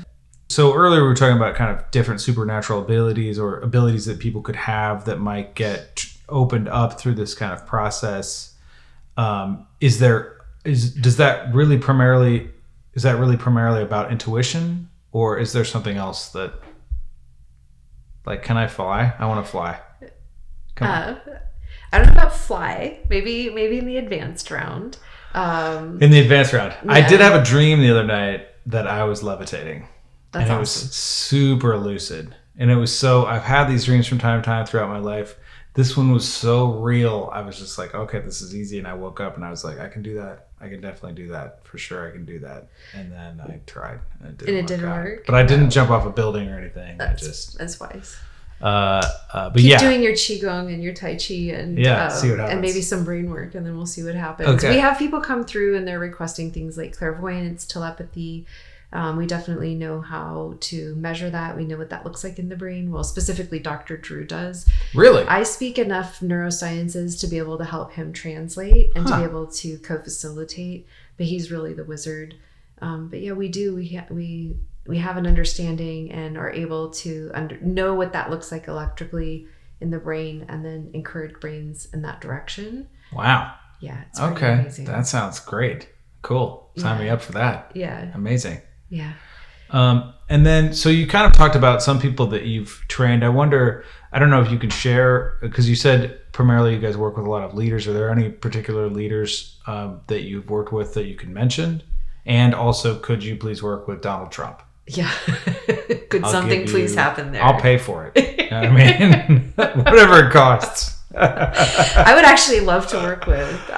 So earlier we were talking about kind of different supernatural abilities, or abilities that people could have that might get opened up through this kind of process. Is that really primarily about intuition, or is there something else that, like, can I fly? I want to fly. I don't know about fly. Maybe in the advanced round. In the advanced round. Yeah. I did have a dream the other night that I was levitating. That's awesome. It was super lucid. And it was I've had these dreams from time to time throughout my life. This one was so real. I was just like, okay, this is easy. And I woke up and I was like, I can do that. I can definitely do that. For sure, I can do that. And then I tried. And it didn't work. But I didn't jump off a building or anything. That's wise. But keep doing your qigong and your tai chi and see what happens. And maybe some brain work, and then we'll see what happens. Okay. We have people come through and they're requesting things like clairvoyance, telepathy. We definitely know how to measure that. We know what that looks like in the brain. Well, specifically Dr. Drew does. Really? I speak enough neurosciences to be able to help him translate and to be able to co-facilitate, but he's really the wizard. But yeah, we do. We have an understanding and are able to know what that looks like electrically in the brain, and then encourage brains in that direction. Wow. Yeah. It's amazing. That sounds great. Cool. Sign me up for that. Yeah. Amazing. Yeah. And then, so you kind of talked about some people that you've trained. I wonder, I don't know if you can share, because you said primarily you guys work with a lot of leaders. Are there any particular leaders that you've worked with that you can mention? And also, could you please work with Donald Trump? Yeah. Could something please happen there? I'll pay for it. You know what I mean? Whatever it costs. I would actually love to work with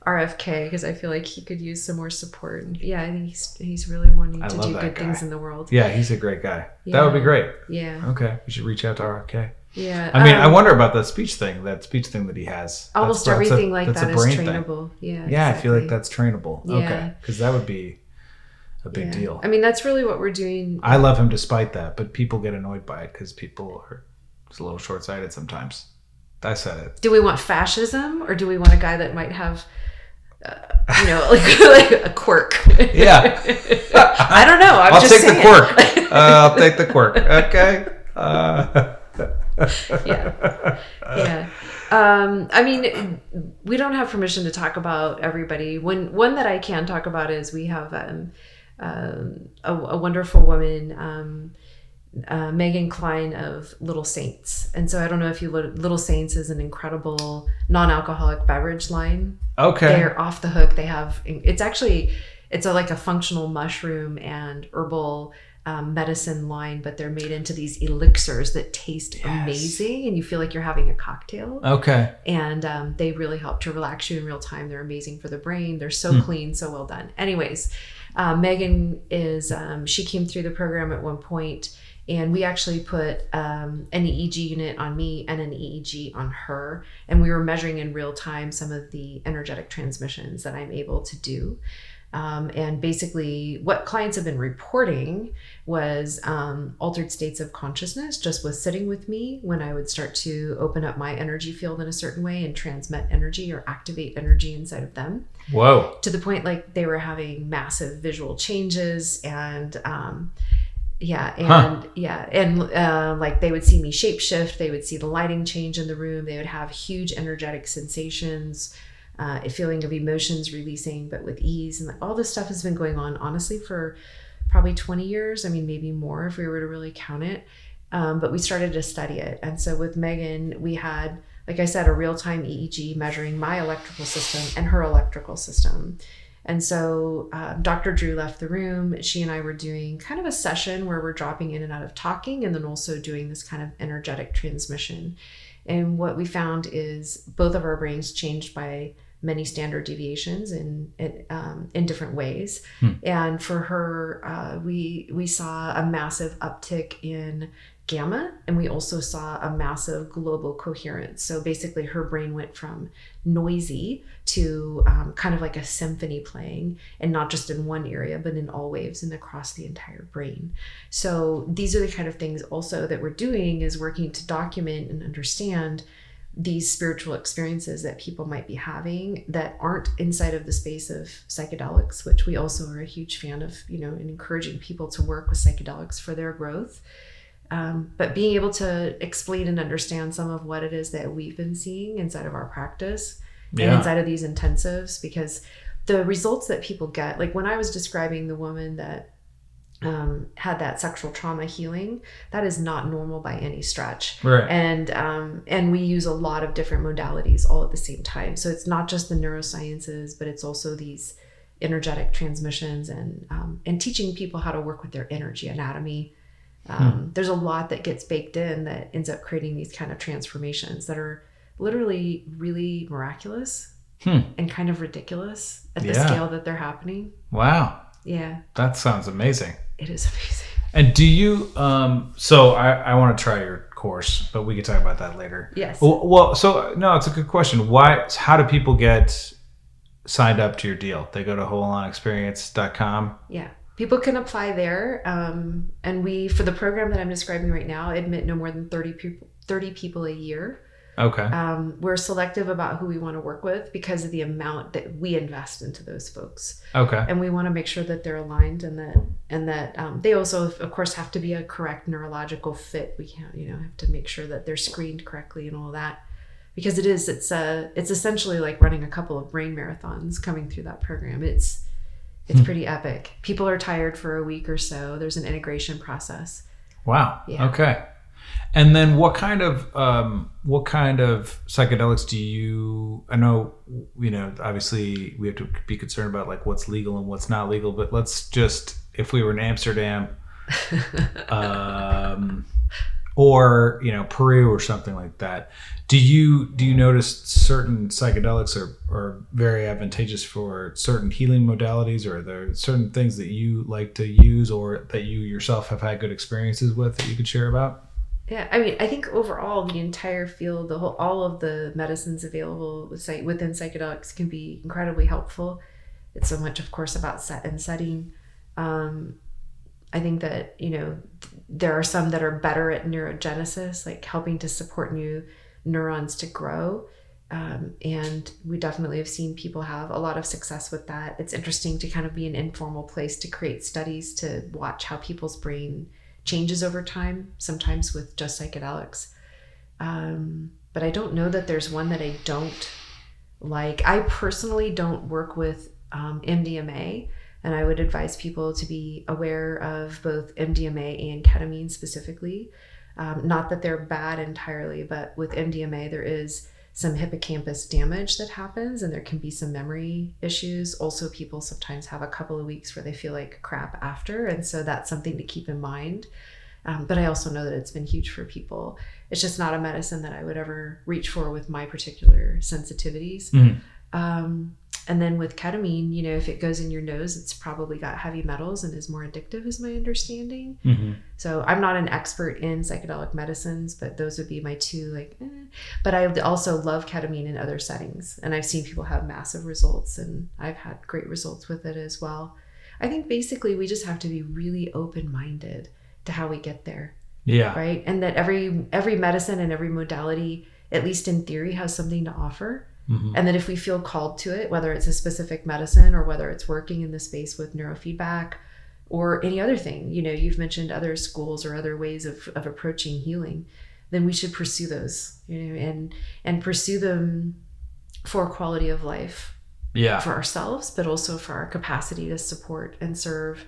RFK, because I feel like he could use some more support. And I think he's really wanting to do good things in the world. Yeah, he's a great guy. Yeah. That would be great. Yeah. Okay, we should reach out to RFK. Yeah. I mean, I wonder about that speech thing that he has. Almost everything like that is trainable. Thing. Yeah. Yeah, exactly. I feel like that's trainable. Yeah. Okay, because that would be a big deal. I mean, that's really what we're doing. I love him despite that, but people get annoyed by it because people are just a little short-sighted sometimes. I said it. Do we want fascism, or do we want a guy that might have like a quirk? Yeah. I don't know. I'll just take the quirk. I'll take the quirk. Okay. Yeah. Yeah. I mean, we don't have permission to talk about everybody. One that I can talk about is we have a wonderful woman, Megan Klein of Little Saints. And so I don't know if Little Saints is an incredible non-alcoholic beverage line. Okay. They're off the hook. They have, it's like a functional mushroom and herbal medicine line, but they're made into these elixirs that taste amazing, and you feel like you're having a cocktail. Okay. And they really help to relax you in real time. They're amazing for the brain. They're so clean, so well done. Anyways, Megan is, she came through the program at one point, and we actually put an EEG unit on me and an EEG on her, and we were measuring in real time some of the energetic transmissions that I'm able to do. And basically what clients have been reporting was altered states of consciousness just with sitting with me when I would start to open up my energy field in a certain way and transmit energy or activate energy inside of them. Whoa. To the point like they were having massive visual changes and like they would see me shapeshift, they would see the lighting change in the room, they would have huge energetic sensations, a feeling of emotions releasing, but with ease. And all this stuff has been going on, honestly, for probably 20 years. I mean, maybe more if we were to really count it. But we started to study it. And so with Megan, we had, like I said, a real-time EEG measuring my electrical system and her electrical system. And so Dr. Drew left the room. She and I were doing kind of a session where we're dropping in and out of talking and then also doing this kind of energetic transmission. And what we found is both of our brains changed by many standard deviations in different ways. And for her, we saw a massive uptick in gamma, and we also saw a massive global coherence. So basically her brain went from noisy to kind of like a symphony playing, and not just in one area, but in all waves and across the entire brain. So these are the kind of things also that we're doing, is working to document and understand these spiritual experiences that people might be having that aren't inside of the space of psychedelics, which we also are a huge fan of, and encouraging people to work with psychedelics for their growth. But being able to explain and understand some of what it is that we've been seeing inside of our practice and inside of these intensives, because the results that people get, like when I was describing the woman that had that sexual trauma healing, that is not normal by any stretch. Right. And we use a lot of different modalities all at the same time. So it's not just the neurosciences, but it's also these energetic transmissions and teaching people how to work with their energy anatomy. There's a lot that gets baked in that ends up creating these kind of transformations that are literally really miraculous and kind of ridiculous at the scale that they're happening. Wow. Yeah. That sounds amazing. It is amazing. And do you, so I want to try your course, but we can talk about that later. Yes. Well, so no, it's a good question. How do people get signed up to your deal? They go to wholeonexperience.com. Yeah. People can apply there. And we, for the program that I'm describing right now, admit no more than 30 people a year. Okay. We're selective about who we want to work with because of the amount that we invest into those folks. Okay. And we want to make sure that they're aligned and that they also, of course, have to be a correct neurological fit. We can't, have to make sure that they're screened correctly and all that, because it's essentially like running a couple of brain marathons coming through that program. It's pretty epic. People are tired for a week or so. There's an integration process. Wow. Yeah. Okay. And then what kind of psychedelics do you, I know, obviously we have to be concerned about like what's legal and what's not legal, but let's just, if we were in Amsterdam, or, Peru or something like that, do you notice certain psychedelics are very advantageous for certain healing modalities, or are there certain things that you like to use or that you yourself have had good experiences with that you could share about? Yeah, I mean, I think overall the entire field, all of the medicines available within psychedelics can be incredibly helpful. It's so much, of course, about set and setting. I think that, there are some that are better at neurogenesis, like helping to support new neurons to grow. And we definitely have seen people have a lot of success with that. It's interesting to kind of be an informal place to create studies to watch how people's brain changes over time, sometimes with just psychedelics. But I don't know that there's one that I don't like. I personally don't work with MDMA, and I would advise people to be aware of both MDMA and ketamine specifically. Not that they're bad entirely, but with MDMA, there is some hippocampus damage that happens, and there can be some memory issues. Also, people sometimes have a couple of weeks where they feel like crap after, and so that's something to keep in mind. But I also know that it's been huge for people. It's just not a medicine that I would ever reach for with my particular sensitivities. And then with ketamine, you know, if it goes in your nose, it's probably got heavy metals and is more addictive, is my understanding. So I'm not an expert in psychedelic medicines, but those would be my two, like, But I also love ketamine in other settings. And I've seen people have massive results, and I've had great results with it as well. I think basically we just have to be really open-minded to how we get there. Yeah. Right. And that every medicine and every modality, at least in theory, has something to offer. And that if we feel called to it, whether it's a specific medicine or whether it's working in the space with neurofeedback or any other thing, you know, you've mentioned other schools or other ways of approaching healing, then we should pursue those, you know, and pursue them for quality of life. Yeah. For ourselves, but also for our capacity to support and serve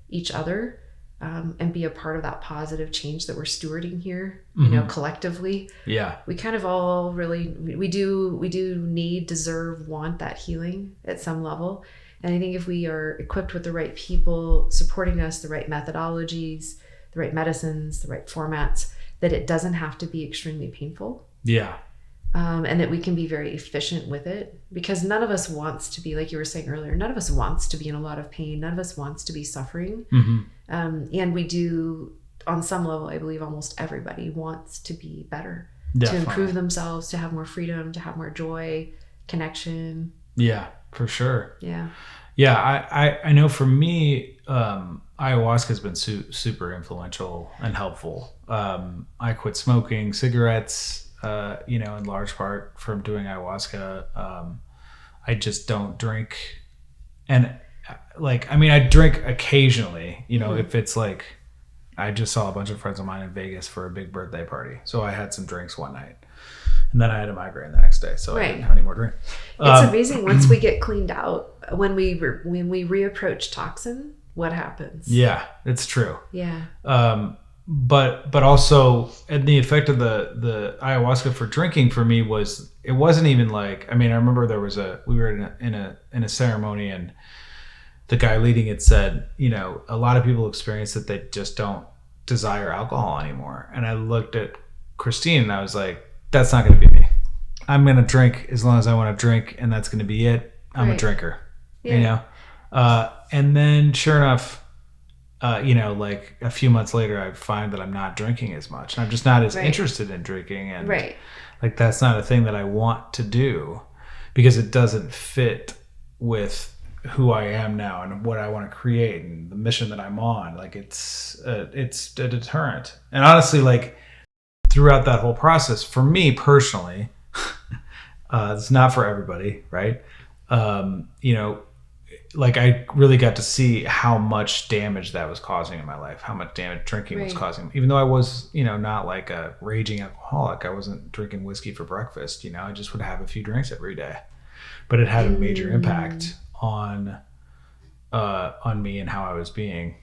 each other. And be a part of that positive change that we're stewarding here, you know, collectively. Yeah. We kind of all really, we do need, deserve, want that healing at some level. And I think if we are equipped with the right people supporting us, the right methodologies, the right medicines, the right formats, that it doesn't have to be extremely painful. Yeah. And that we can be very efficient with it, because none of us wants to be, like you were saying earlier, none of us wants to be in a lot of pain. None of us wants to be suffering. And we do, on some level, I believe almost everybody wants to be better, to improve themselves, to have more freedom, to have more joy, connection. Yeah, for sure. Yeah. Yeah. I know for me, ayahuasca has been super influential and helpful. I quit smoking cigarettes, you know, in large part from doing ayahuasca. I just don't drink. And like, I mean, I drink occasionally, you know, if it's like, I just saw a bunch of friends of mine in Vegas for a big birthday party. So I had some drinks one night, and then I had a migraine the next day. So I didn't have any more drink. It's amazing. Once we get cleaned out, when we reapproach toxin, what happens? Yeah, it's true. Yeah. But also, and the effect of the ayahuasca for drinking for me was, it wasn't even like, I mean, I remember we were in a ceremony, and the guy leading it said, you know, a lot of people experience that they just don't desire alcohol anymore. And I looked at Christine and I was like, that's not going to be me. I'm going to drink as long as I want to drink, and that's going to be it. I'm a drinker, you know? And then sure enough, you know, like a few months later, I find that I'm not drinking as much, and I'm just not as interested in drinking. And like, that's not a thing that I want to do, because it doesn't fit with who I am now and what I want to create and the mission that I'm on. Like, it's a deterrent. And honestly, like, throughout that whole process, for me personally, it's not for everybody, right? You know, like, I really got to see how much damage that was causing in my life, how much damage drinking was causing. Even though I was, you know, not like a raging alcoholic, I wasn't drinking whiskey for breakfast, you know, I just would have a few drinks every day. But it had a major impact on me and how I was being.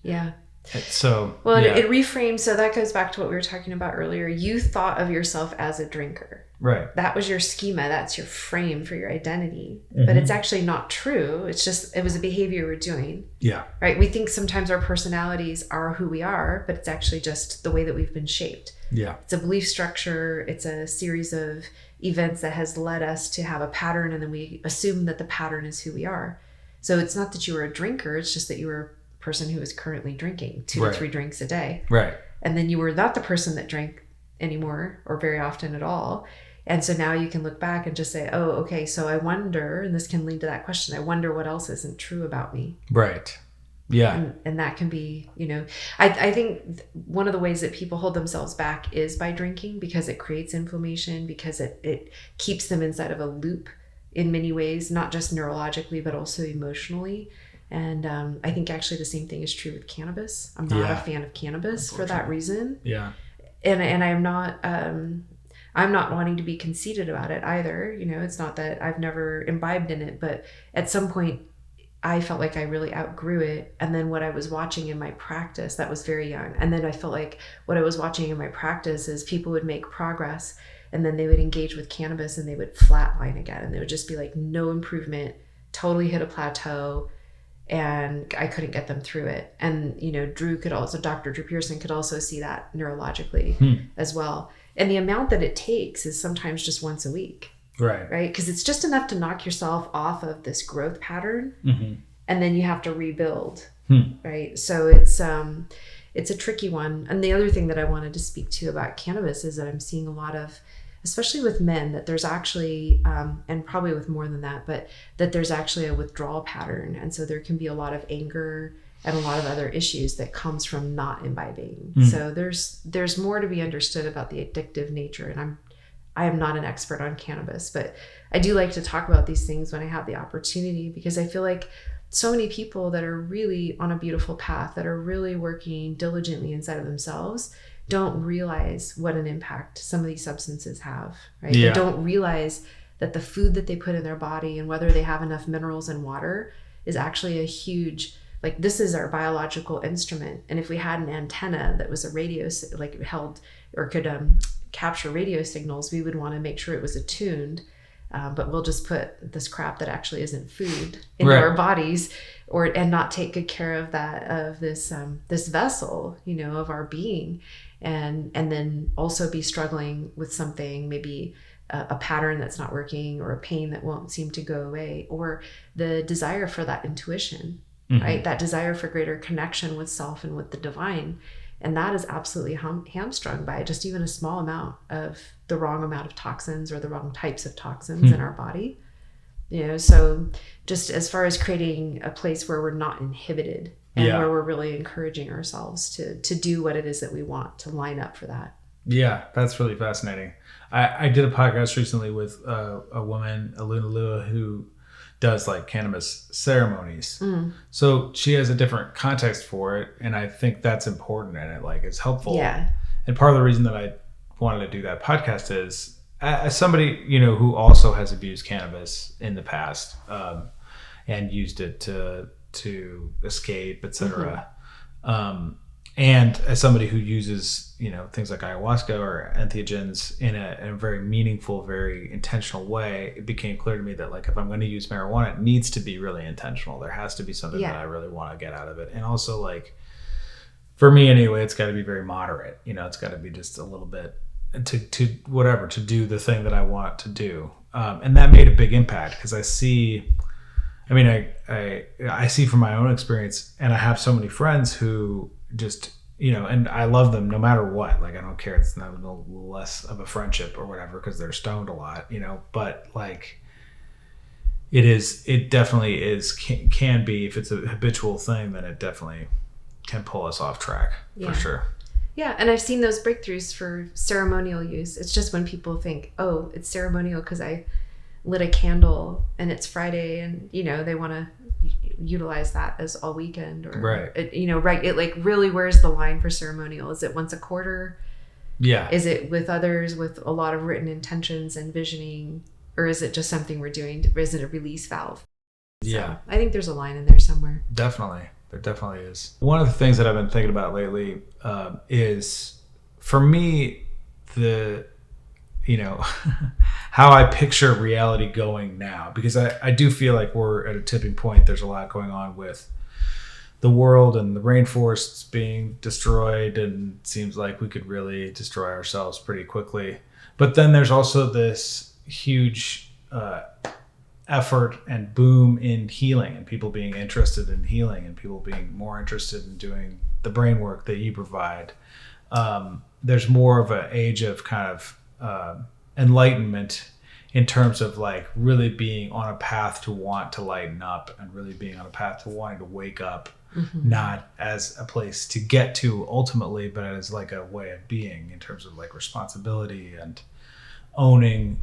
Yeah. So, well, it reframes. So that goes back to what we were talking about earlier. You thought of yourself as a drinker. Right. That was your schema. That's your frame for your identity. But it's actually not true. It's just, it was a behavior we're doing. Yeah. Right. We think sometimes our personalities are who we are, but it's actually just the way that we've been shaped. Yeah. It's a belief structure. It's a series of events that has led us to have a pattern, and then we assume that the pattern is who we are. So it's not that you were a drinker, it's just that you were a person who is currently drinking 2 to 3 drinks a day. Right. And then you were not the person that drank anymore, or very often at all. And so now you can look back and just say, oh, okay, so I wonder, and this can lead to that question, I wonder what else isn't true about me. Right. Yeah. And that can be, you know, I think one of the ways that people hold themselves back is by drinking, because it creates inflammation, because it keeps them inside of a loop in many ways, not just neurologically, but also emotionally. And I think actually the same thing is true with cannabis. I'm not a fan of cannabis for that reason. Yeah. And I'm not wanting to be conceited about it either. You know, it's not that I've never imbibed in it, but at some point I felt like I really outgrew it. And then what I was watching in my practice, that was very young. And then I felt like what I was watching in my practice is people would make progress, and then they would engage with cannabis and they would flatline again. And they would just be like, no improvement, totally hit a plateau. And I couldn't get them through it. And, you know, Dr. Drew Pearson could also see that neurologically as well. And the amount that it takes is sometimes just once a week. Right. Right. Because it's just enough to knock yourself off of this growth pattern. Mm-hmm. And then you have to rebuild. Right. So it's a tricky one. And the other thing that I wanted to speak to about cannabis is that I'm seeing a lot of, especially with men, that there's actually, and probably with more than that, but that there's actually a withdrawal pattern. And so there can be a lot of anger and a lot of other issues that comes from not imbibing. So there's more to be understood about the addictive nature. And I am not an expert on cannabis, but I do like to talk about these things when I have the opportunity, because I feel like so many people that are really on a beautiful path, that are really working diligently inside of themselves, don't realize what an impact some of these substances have, right? Yeah. They don't realize that the food that they put in their body and whether they have enough minerals and water is actually a huge, like, this is our biological instrument. And if we had an antenna that was a radio, like held or could capture radio signals, we would want to make sure it was attuned. But we'll just put this crap that actually isn't food into our bodies, and not take good care of this vessel, of our being, and then also be struggling with something, maybe a pattern that's not working, or a pain that won't seem to go away, or the desire for that intuition, right? That desire for greater connection with self and with the divine. And that is absolutely hamstrung by just even a small amount of the wrong amount of toxins or the wrong types of toxins in our body. So just as far as creating a place where we're not inhibited and where we're really encouraging ourselves to do what it is that we want, to line up for that. Yeah, that's really fascinating. I did a podcast recently with a woman, Lunacy, who does like cannabis ceremonies. So she has a different context for it, and I think that's important, and it like is helpful. Yeah. And part of the reason that I wanted to do that podcast is, as somebody who also has abused cannabis in the past, and used it to escape, etc. And as somebody who uses things like ayahuasca or entheogens in a very meaningful, very intentional way, it became clear to me that like if I'm going to use marijuana, it needs to be really intentional. There has to be something that I really want to get out of it. And also, like, for me anyway, it's got to be very moderate. It's got to be just a little bit to do the thing that I want to do. And that made a big impact, because I see from my own experience, and I have so many friends who just, and I love them no matter what. Like, I don't care. It's not no less of a friendship or whatever, because they're stoned a lot, but like, it definitely is, can be, if it's a habitual thing, then it definitely can pull us off track for sure. Yeah. And I've seen those breakthroughs for ceremonial use. It's just when people think, oh, it's ceremonial because I lit a candle and it's Friday, and they want to utilize that as all weekend, or it like really, where's the line for ceremonial? Is it once a quarter? Yeah. Is it with others with a lot of written intentions and visioning, or is it just something we're doing? Is it a release valve? So I think there's a line in there somewhere. Definitely. There definitely is. One of the things that I've been thinking about lately is, for me, how I picture reality going now, because I do feel like we're at a tipping point. There's a lot going on with the world and the rainforests being destroyed, and it seems like we could really destroy ourselves pretty quickly. But then there's also this huge effort and boom in healing, and people being interested in healing, and people being more interested in doing the brain work that you provide. There's more of an age of kind of enlightenment in terms of like really being on a path to want to lighten up, and really being on a path to wanting to wake up, not as a place to get to ultimately, but as like a way of being, in terms of like responsibility and owning,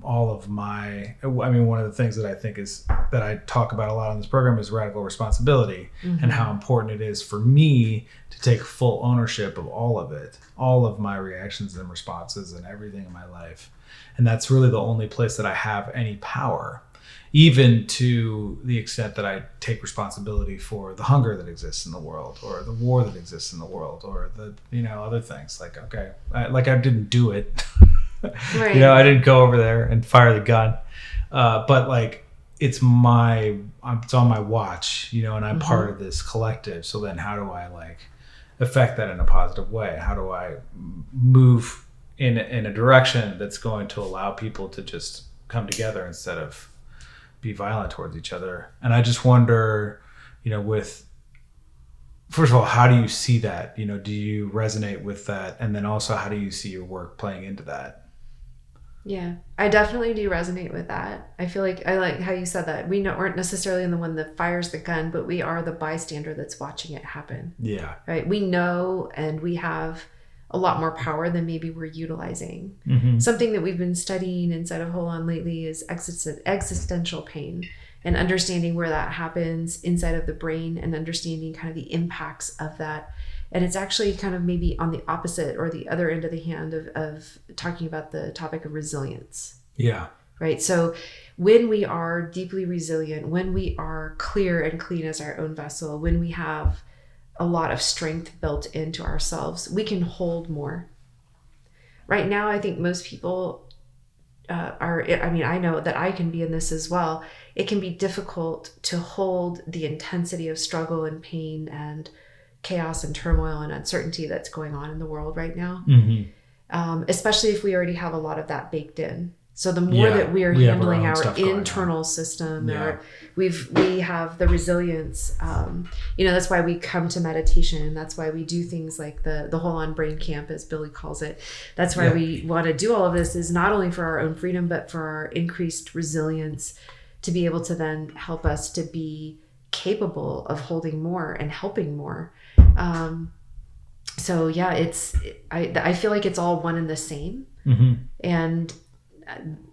all of my, one of the things that I think is, that I talk about a lot on this program, is radical responsibility, and how important it is for me to take full ownership of all of it, all of my reactions and responses and everything in my life. And that's really the only place that I have any power, even to the extent that I take responsibility for the hunger that exists in the world, or the war that exists in the world, or the, other things. Like, okay, I didn't do it. Right. I didn't go over there and fire the gun. But like, it's on my watch, and I'm part of this collective. So then how do I like affect that in a positive way? How do I move, in a direction that's going to allow people to just come together instead of be violent towards each other. And I just wonder, with, first of all, how do you see that? Do you resonate with that? And then also, how do you see your work playing into that? Yeah, I definitely do resonate with that. I feel like I like how you said that. We aren't necessarily the one that fires the gun, but we are the bystander that's watching it happen. Yeah. Right. We know, and we have a lot more power than maybe we're utilizing. Mm-hmm. Something that we've been studying inside of Hold On lately is existential pain, and understanding where that happens inside of the brain, and understanding kind of the impacts of that. And it's actually kind of maybe on the opposite or the other end of the hand of talking about the topic of resilience. Yeah. Right. So when we are deeply resilient, when we are clear and clean as our own vessel, when we have a lot of strength built into ourselves, we can hold more. Right now, I think most people I know that I can be in this as well. It can be difficult to hold the intensity of struggle and pain and chaos and turmoil and uncertainty that's going on in the world right now. Mm-hmm. Especially if we already have a lot of that baked in. So the more that we are handling our internal system, or we have the resilience, that's why we come to meditation. That's why we do things like the Hold On Brain Camp, as Billy calls it. That's why we want to do all of this, is not only for our own freedom, but for our increased resilience, to be able to then help us to be capable of holding more and helping more. So yeah, I feel like it's all one and the same. Mm-hmm. And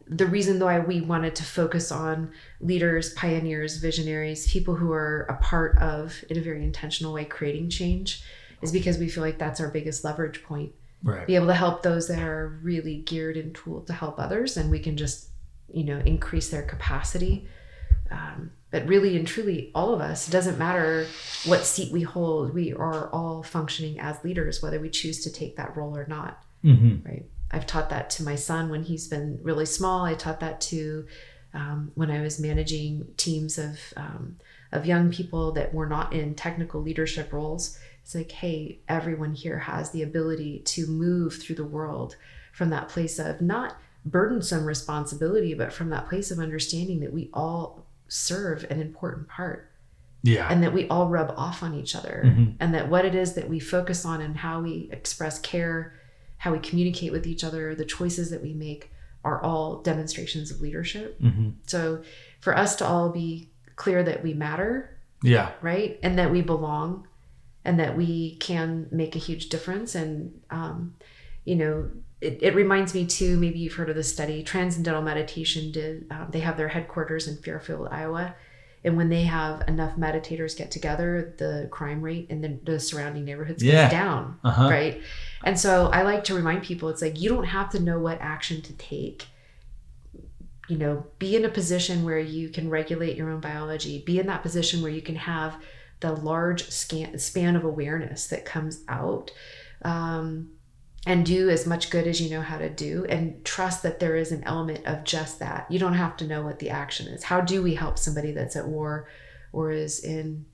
the reason why we wanted to focus on leaders, pioneers, visionaries, people who are a part of, in a very intentional way, creating change, is because we feel like that's our biggest leverage point. Right. Be able to help those that are really geared and tooled to help others, and we can just, increase their capacity. But really and truly, all of us, it doesn't matter what seat we hold, we are all functioning as leaders, whether we choose to take that role or not. Mm-hmm. Right. I've taught that to my son when he's been really small. I taught that to when I was managing teams of young people that were not in technical leadership roles. It's like, hey, everyone here has the ability to move through the world from that place of not burdensome responsibility, but from that place of understanding that we all serve an important part. Yeah. And that we all rub off on each other. Mm-hmm. And that what it is that we focus on and how we express care, how we communicate with each other, the choices that we make are all demonstrations of leadership. Mm-hmm. So for us to all be clear that we matter, right? And that we belong, and that we can make a huge difference. And, it reminds me too, maybe you've heard of this study, Transcendental Meditation they have their headquarters in Fairfield, Iowa. And when they have enough meditators get together, the crime rate in the surrounding neighborhoods goes down, right? And so I like to remind people, it's like, you don't have to know what action to take. Be in a position where you can regulate your own biology. Be in that position where you can have the large span of awareness that comes out, and do as much good as you know how to do, and trust that there is an element of just that. You don't have to know what the action is. How do we help somebody that's at war or is in,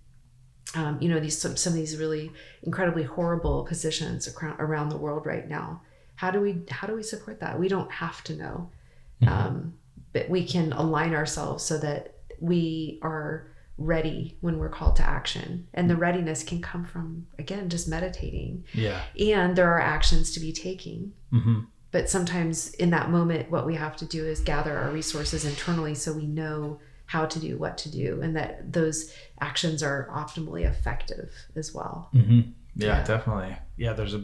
some of these really incredibly horrible positions around the world right now? How do we support that? We don't have to know, but we can align ourselves so that we are ready when we're called to action. And the readiness can come from, again, just meditating. Yeah. And there are actions to be taking. Mm-hmm. But sometimes in that moment, what we have to do is gather our resources internally so we know how to do what to do, and that those actions are optimally effective as well. Mm-hmm. Yeah, definitely. Yeah, there's a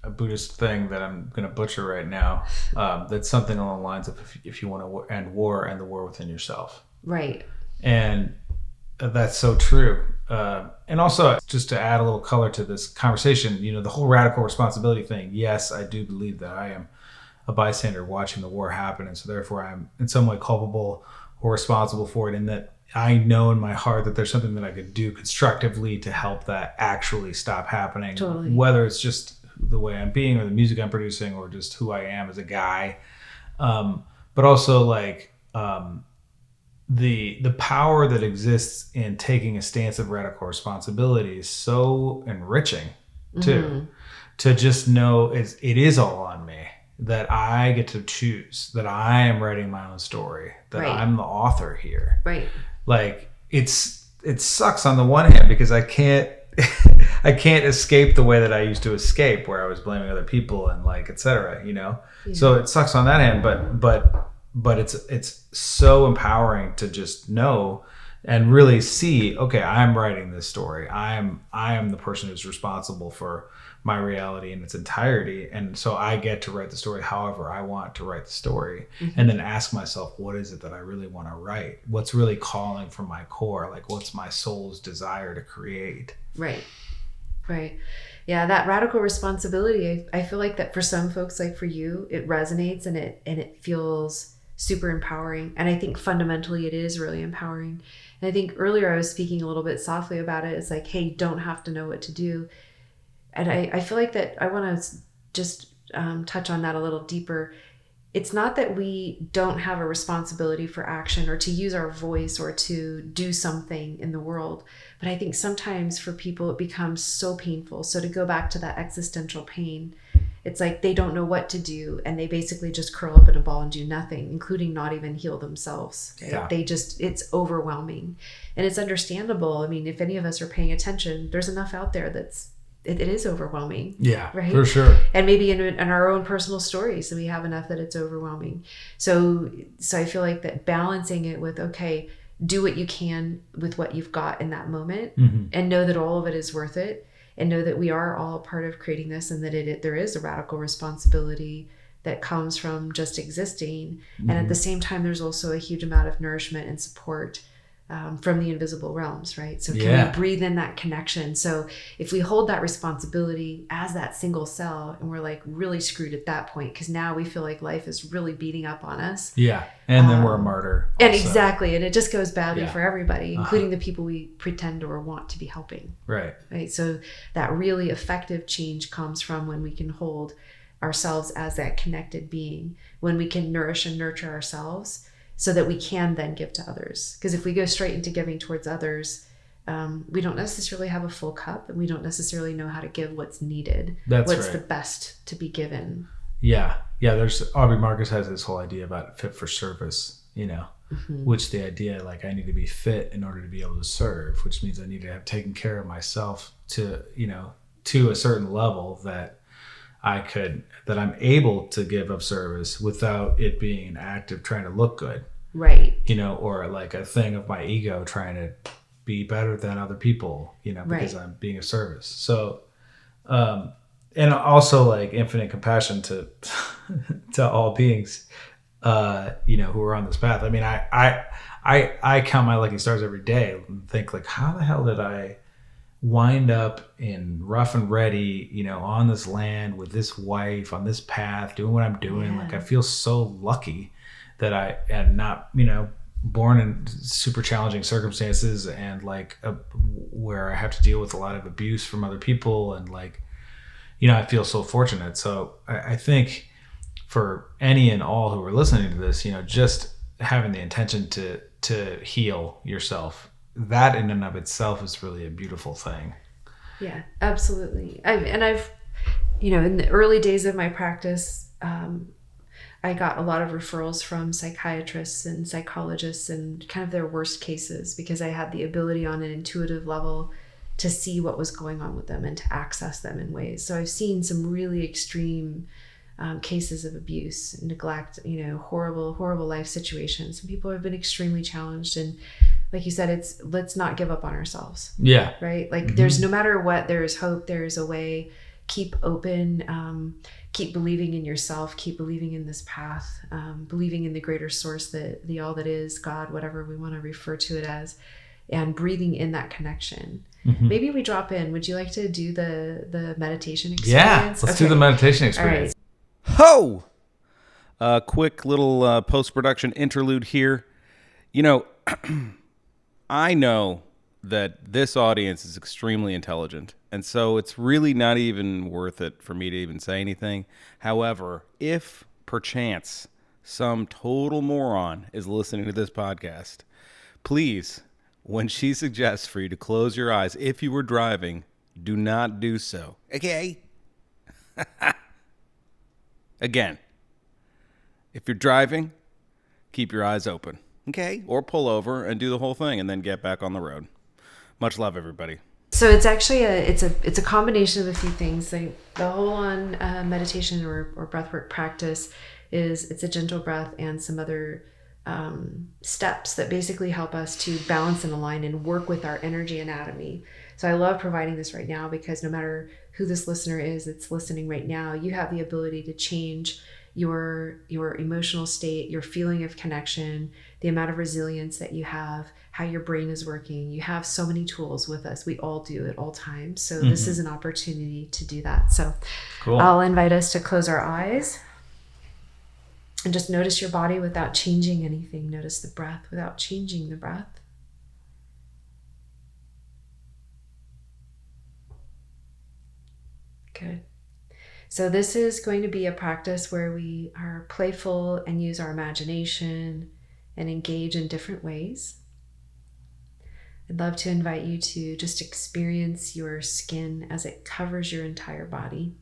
Buddhist thing that I'm going to butcher right now. That's something along the lines of if you want to end war, end the war within yourself. Right. And that's so true. And also, just to add a little color to this conversation, the whole radical responsibility thing. Yes, I do believe that I am a bystander watching the war happen. And so therefore I'm in some way culpable or responsible for it. And that I know in my heart that there's something that I could do constructively to help that actually stop happening. Totally. Whether it's just the way I'm being or the music I'm producing or just who I am as a guy. But also the power that exists in taking a stance of radical responsibility is so enriching too. Mm-hmm. To just know it is all on me. that I get to choose, that I am writing my own story, that Right. I'm the author here. Right. Like it sucks on the one hand because I can't I can't escape the way that I used to escape, where I was blaming other people and like etc. Yeah. So it sucks on that hand, but it's so empowering to just know and really see, okay, I'm writing this story. I am the person who's responsible for my reality in its entirety, and so I get to write the story however I want to write the story. Mm-hmm. And then ask myself, what is it that I really want to write? What's really calling from my core? Like, what's my soul's desire to create? Right. Yeah, that radical responsibility, I feel like that for some folks, like for you, it resonates and it feels super empowering. And I think fundamentally it is really empowering. And I think earlier I was speaking a little bit softly about it. It's like, hey, you don't have to know what to do. And I feel like that I want to just touch on that a little deeper. It's not that we don't have a responsibility for action or to use our voice or to do something in the world. But I think sometimes for people, it becomes so painful. So to go back to that existential pain, it's like they don't know what to do. And they basically just curl up in a ball and do nothing, including not even heal themselves. Yeah. It's overwhelming. And it's understandable. I mean, if any of us are paying attention, there's enough out there it is overwhelming. Yeah, right? For sure. And maybe in our own personal stories, we have enough that it's overwhelming. So I feel like that balancing it with, okay, do what you can with what you've got in that moment, and know that all of it is worth it, and know that we are all part of creating this, and that there is a radical responsibility that comes from just existing. And at the same time, there's also a huge amount of nourishment and support from the invisible realms, right? So can we breathe in that connection? So if we hold that responsibility as that single cell, and we're like really screwed at that point, because now we feel like life is really beating up on us. Yeah. And then we're a martyr. And exactly. And it just goes badly Yeah. for everybody, including the people we pretend or want to be helping. Right. So that really effective change comes from when we can hold ourselves as that connected being, when we can nourish and nurture ourselves, so that we can then give to others. Because if we go straight into giving towards others, we don't necessarily have a full cup, and we don't necessarily know how to give what's needed. What's the best to be given. Yeah. There's Aubrey Marcus has this whole idea about fit for service, which the idea, like, I need to be fit in order to be able to serve, which means I need to have taken care of myself to a certain level that I'm able to give of service without it being an act of trying to look good. Right. Or like a thing of my ego trying to be better than other people, because I'm being of service. So, and also like infinite compassion to all beings, who are on this path. I mean, I count my lucky stars every day and think, like, how the hell did I wind up in rough and ready, on this land with this wife on this path, doing what I'm doing. Like, I feel so lucky that I am not, born in super challenging circumstances, and like where I have to deal with a lot of abuse from other people. And like, I feel so fortunate. So I think for any and all who are listening to this, just having the intention to heal yourself, that in and of itself is really a beautiful thing. Yeah, absolutely. I've in the early days of my practice, I got a lot of referrals from psychiatrists and psychologists and kind of their worst cases, because I had the ability on an intuitive level to see what was going on with them and to access them in ways. So I've seen some really extreme cases of abuse, neglect, horrible life situations. Some people have been extremely challenged, and like you said, let's not give up on ourselves. Yeah. Right? Like there's, no matter what, there is hope, there is a way. Keep open, keep believing in yourself, keep believing in this path, believing in the greater source, the all that is, God, whatever we want to refer to it as, and breathing in that connection. Maybe we drop in. Would you like to do the meditation experience? Yeah, let's do the meditation experience. All right. Quick little post-production interlude here. I know that this audience is extremely intelligent, and so it's really not even worth it for me to even say anything. However, if perchance some total moron is listening to this podcast, please, when she suggests for you to close your eyes if you were driving, do not do so. Okay? Again, If you're driving, keep your eyes open. Okay? Or pull over and do the whole thing and then get back on the road. Much love, everybody. So it's actually it's a combination of a few things. The whole on meditation or breathwork practice it's a gentle breath and some other steps that basically help us to balance and align and work with our energy anatomy. So I love providing this right now because no matter who this listener is that's listening right now, you have the ability to change your emotional state, your feeling of connection, the amount of resilience that you have, how your brain is working. You have so many tools with us. We all do at all times. So this is an opportunity to do that. So cool. I'll invite us to close our eyes and just notice your body without changing anything. Notice the breath without changing the breath. Good. So this is going to be a practice where we are playful and use our imagination and engage in different ways. I'd love to invite you to just experience your skin as it covers your entire body.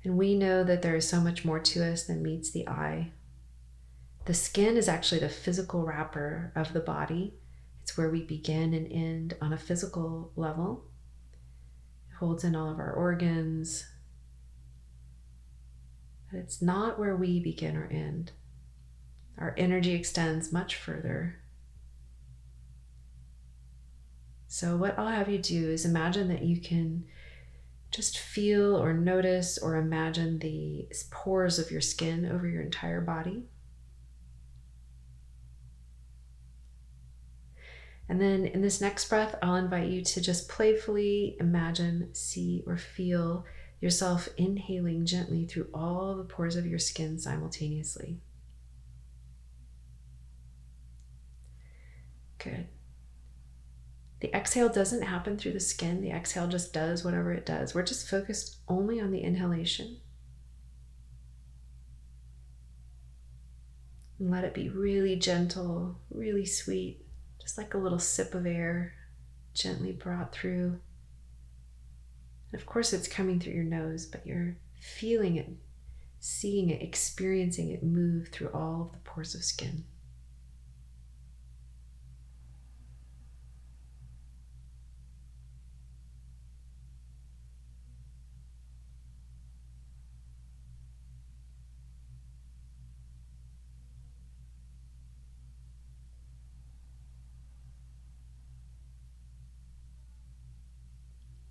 And we know that there is so much more to us than meets the eye. The skin is actually the physical wrapper of the body. It's where we begin and end on a physical level. Holds in all of our organs, but it's not where we begin or end. Our energy extends much further. So what I'll have you do is imagine that you can just feel or notice or imagine the pores of your skin over your entire body. And then in this next breath, I'll invite you to just playfully imagine, see, or feel yourself inhaling gently through all the pores of your skin simultaneously. Good. The exhale doesn't happen through the skin. The exhale just does whatever it does. We're just focused only on the inhalation. And let it be really gentle, really sweet. Just like a little sip of air gently brought through. And of course it's coming through your nose, but you're feeling it, seeing it, experiencing it move through all of the pores of skin.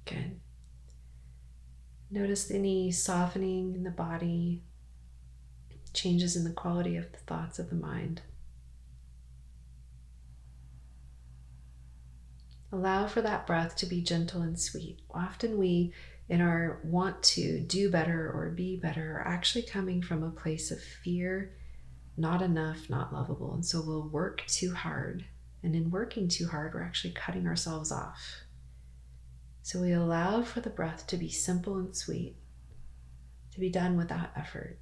Good. Notice any softening in the body, changes in the quality of the thoughts of the mind. Allow for that breath to be gentle and sweet. Often we, in our want to do better or be better, are actually coming from a place of fear, not enough, not lovable. And so we'll work too hard. And in working too hard, we're actually cutting ourselves off. So we allow for the breath to be simple and sweet, to be done without effort.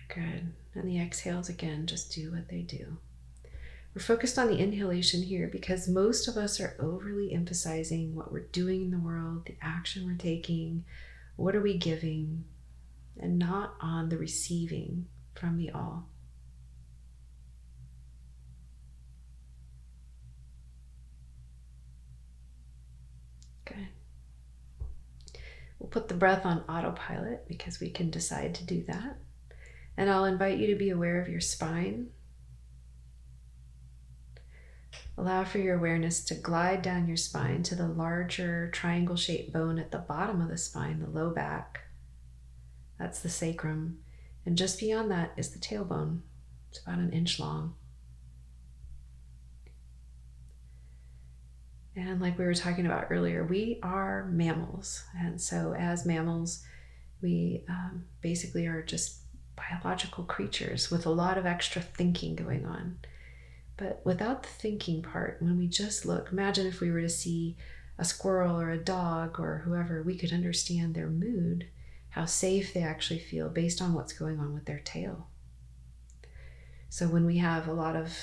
Good. And the exhales again, just do what they do. We're focused on the inhalation here because most of us are overly emphasizing what we're doing in the world, the action we're taking, what are we giving, and not on the receiving from the all. Good. We'll put the breath on autopilot because we can decide to do that. And I'll invite you to be aware of your spine. Allow for your awareness to glide down your spine to the larger triangle-shaped bone at the bottom of the spine, the low back. That's the sacrum. And just beyond that is the tailbone. It's about 1 inch long. And like we were talking about earlier, we are mammals. And so as mammals, we basically are just biological creatures with a lot of extra thinking going on. But without the thinking part, when we just look, imagine if we were to see a squirrel or a dog or whoever, we could understand their mood, how safe they actually feel based on what's going on with their tail. So when we have a lot of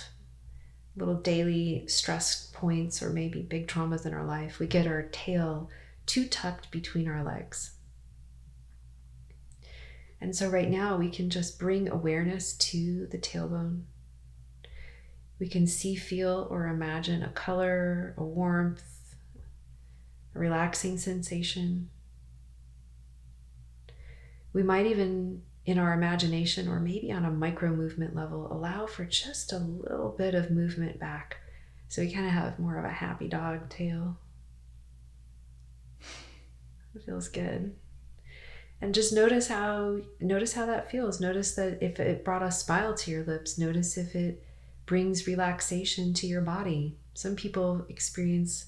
little daily stress points or maybe big traumas in our life, we get our tail too tucked between our legs. And so right now we can just bring awareness to the tailbone. We can see, feel, or imagine a color, a warmth, a relaxing sensation. We might even, in our imagination or maybe on a micro movement level, allow for just a little bit of movement back. So we kind of have more of a happy dog tail. It feels good. And just notice how that feels. Notice that if it brought a smile to your lips, notice if it brings relaxation to your body. Some people experience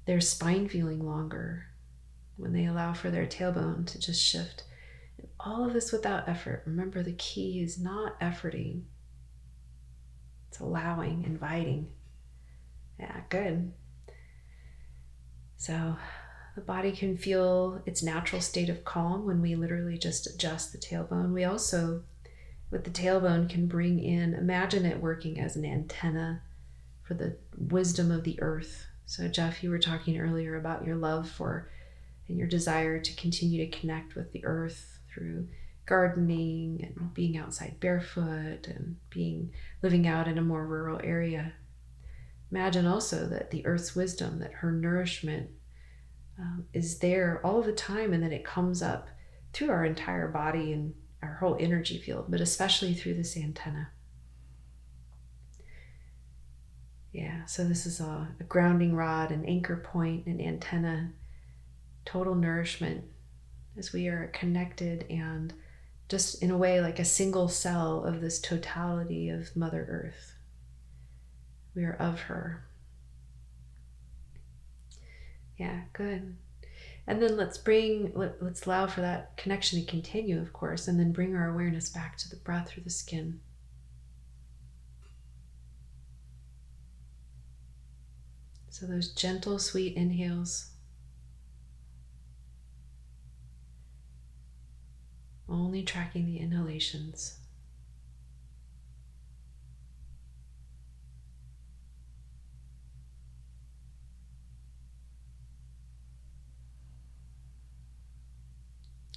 their spine feeling longer when they allow for their tailbone to just shift. And all of this without effort. Remember, the key is not efforting. It's allowing, inviting. Yeah, good. So the body can feel its natural state of calm when we literally just adjust the tailbone. We also, with the tailbone, can bring in, imagine it working as an antenna for the wisdom of the earth. So Geoff, you were talking earlier about your love for and your desire to continue to connect with the earth through gardening and being outside barefoot and living out in a more rural area. Imagine also that the earth's wisdom, that her nourishment is there all the time, and that it comes up through our entire body and our whole energy field, but especially through this antenna. Yeah, so this is a grounding rod, an anchor point, an antenna, total nourishment as we are connected and just in a way like a single cell of this totality of Mother Earth. We are of her. Yeah, good. And then let's allow for that connection to continue, of course, and then bring our awareness back to the breath through the skin. So those gentle, sweet inhales. Only tracking the inhalations.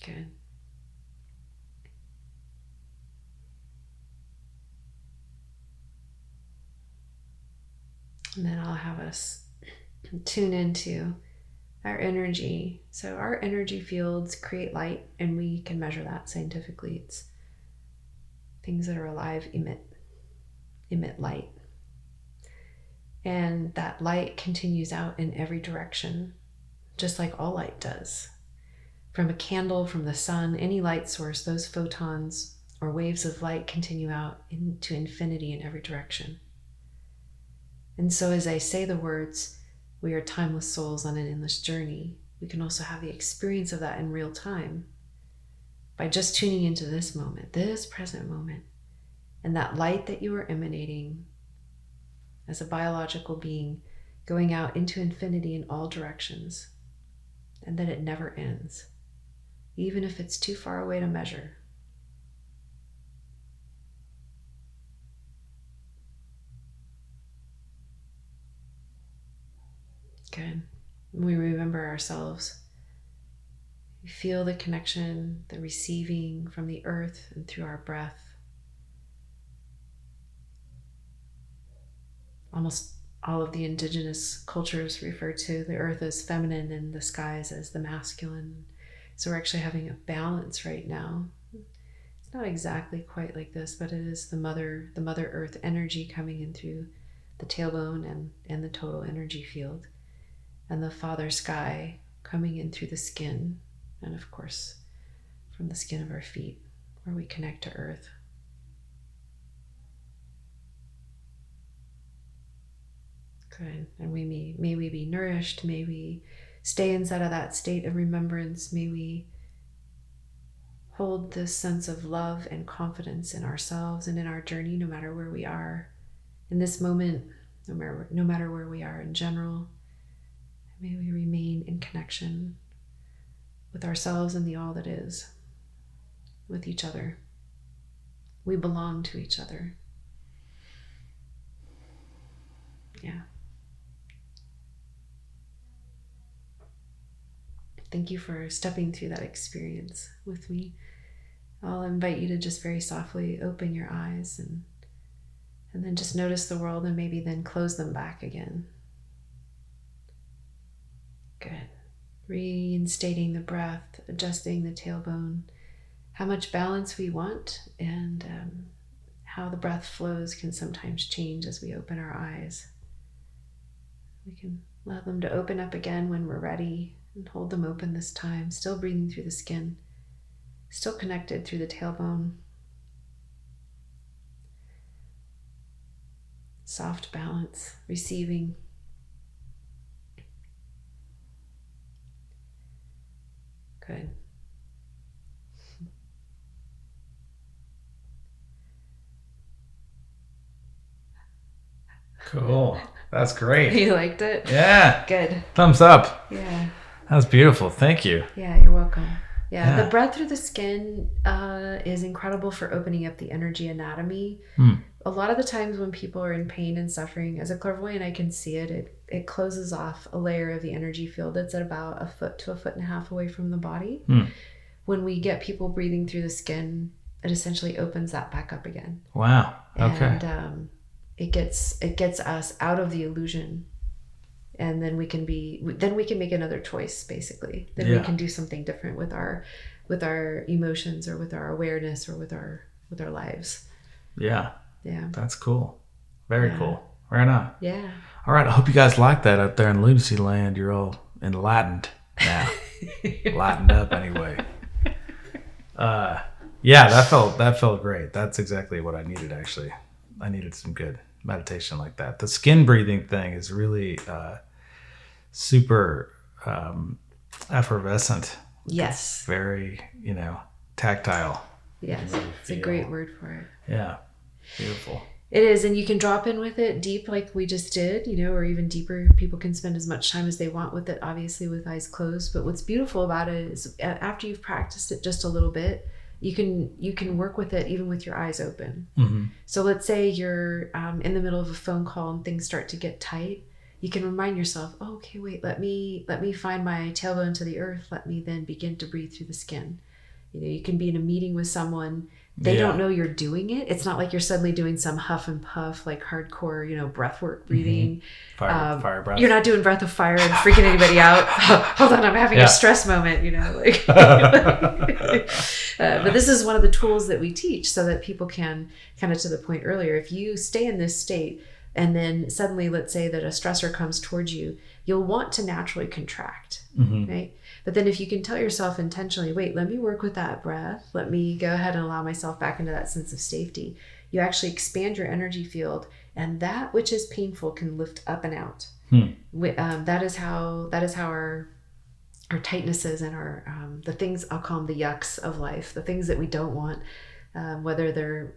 Good. And then I'll have us tune into our energy. So our energy fields create light, and we can measure that scientifically. It's things that are alive emit light. And that light continues out in every direction, just like all light does. From a candle, from the sun, any light source, those photons or waves of light continue out into infinity in every direction. And so as I say the words, we are timeless souls on an endless journey, we can also have the experience of that in real time by just tuning into this moment, this present moment, and that light that you are emanating as a biological being going out into infinity in all directions, and that it never ends, even if it's too far away to measure. Good. We remember ourselves. We feel the connection, the receiving from the earth and through our breath. Almost all of the indigenous cultures refer to the earth as feminine and the skies as the masculine. So we're actually having a balance right now. It's not exactly quite like this, but it is the mother earth energy coming in through the tailbone and the total energy field, and the father sky coming in through the skin, and of course from the skin of our feet where we connect to earth. Good. And may we be nourished, may we stay inside of that state of remembrance, may we hold this sense of love and confidence in ourselves and in our journey, no matter where we are in this moment, no matter where we are in general. May we remain in connection with ourselves and the all that is, with each other. We belong to each other. Yeah. Thank you for stepping through that experience with me. I'll invite you to just very softly open your eyes and then just notice the world, and maybe then close them back again. Good. Reinstating the breath, adjusting the tailbone, how much balance we want, and how the breath flows can sometimes change as we open our eyes. We can allow them to open up again when we're ready, and hold them open this time, still breathing through the skin, still connected through the tailbone. Soft balance, receiving. Good. Cool. That's great. You liked it? Yeah. Good. Thumbs up. Yeah. That was beautiful. Thank you. Yeah, you're welcome. Yeah, Yeah. the breath through the skin is incredible for opening up the energy anatomy. A lot of the times when people are in pain and suffering, as a clairvoyant, I can see it. It closes off a layer of the energy field that's at about 1 foot to 1.5 feet away from the body. When we get people breathing through the skin, it essentially opens that back up again. Wow. Okay. And it gets us out of the illusion, and then we can make another choice. Basically, then we can do something different with our emotions, or with our awareness, or with our lives. Yeah. Yeah. That's cool. Very cool. Right on. Yeah. All right. I hope you guys like that out there in Lunacy land. You're all enlightened now. Lightened up anyway. Yeah, that felt great. That's exactly what I needed, actually. I needed some good meditation like that. The skin breathing thing is really super effervescent. Yes. It's very, tactile. Yes. Really it's a great word for it. Yeah. Beautiful. It is, and you can drop in with it deep like we just did, or even deeper. People can spend as much time as they want with it, obviously with eyes closed. But what's beautiful about it is after you've practiced it just a little bit, you can work with it even with your eyes open. Mm-hmm. So let's say you're in the middle of a phone call and things start to get tight. You can remind yourself, oh, okay, wait, let me find my tailbone to the earth. Let me then begin to breathe through the skin. You can be in a meeting with someone. They don't know you're doing it. It's not like you're suddenly doing some huff and puff, like hardcore, breath work breathing. Fire breath. You're not doing breath of fire and freaking anybody out. Hold on, I'm having a stress moment, But this is one of the tools that we teach so that people can, kind of to the point earlier, if you stay in this state and then suddenly, let's say that a stressor comes towards you, you'll want to naturally contract, right? But then if you can tell yourself intentionally, wait, let me work with that breath. Let me go ahead and allow myself back into that sense of safety. You actually expand your energy field, and that which is painful can lift up and out. That is how our tightnesses and our the things, I'll call them the yucks of life, the things that we don't want, whether they're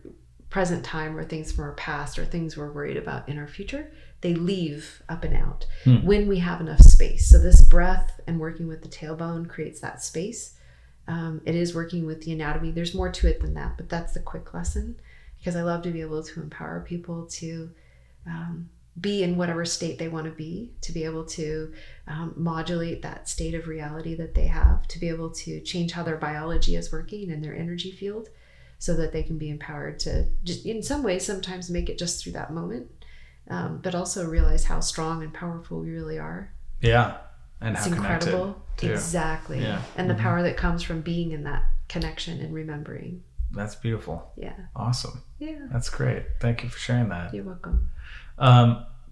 present time or things from our past or things we're worried about in our future, they leave up and out when we have enough space. So this breath and working with the tailbone creates that space. It is working with the anatomy. There's more to it than that, but that's the quick lesson, because I love to be able to empower people to be in whatever state they want to be able to modulate that state of reality that they have, to be able to change how their biology is working and their energy field, so that they can be empowered to just, in some ways, sometimes make it just through that moment, but also realize how strong and powerful we really are. Yeah. And it's how incredible. Too. Exactly. Yeah. And the power that comes from being in that connection and remembering. That's beautiful. Yeah. Awesome. Yeah. That's great. Thank you for sharing that. You're welcome.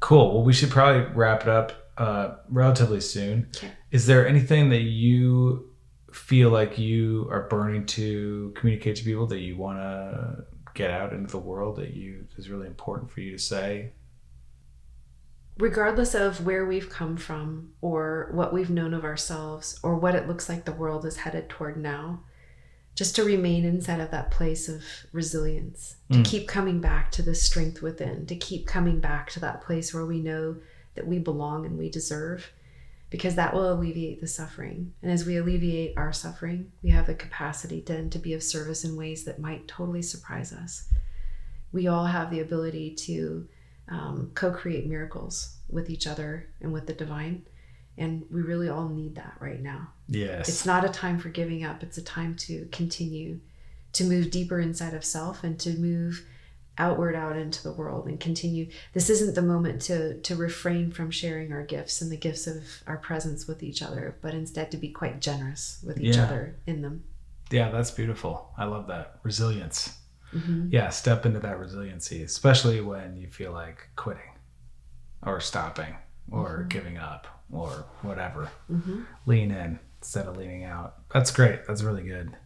Cool. Well, we should probably wrap it up relatively soon. Okay. Is there anything that you feel like you are burning to communicate to people, that you want to get out into the world, that is really important for you to say? Regardless of where we've come from or what we've known of ourselves or what it looks like the world is headed toward now, just to remain inside of that place of resilience, to keep coming back to the strength within, to keep coming back to that place where we know that we belong and we deserve, because that will alleviate the suffering. And as we alleviate our suffering, we have the capacity then to be of service in ways that might totally surprise us. We all have the ability to co-create miracles with each other and with the divine. And we really all need that right now. Yes. It's not a time for giving up. It's a time to continue to move deeper inside of self and to move outward out into the world and continue. This isn't the moment to refrain from sharing our gifts and the gifts of our presence with each other, but instead to be quite generous with each other in them. Yeah, that's beautiful. I love that. Resilience. Mm-hmm. Yeah, step into that resiliency, especially when you feel like quitting or stopping or giving up or whatever. Mm-hmm. Lean in instead of leaning out. That's great. That's really good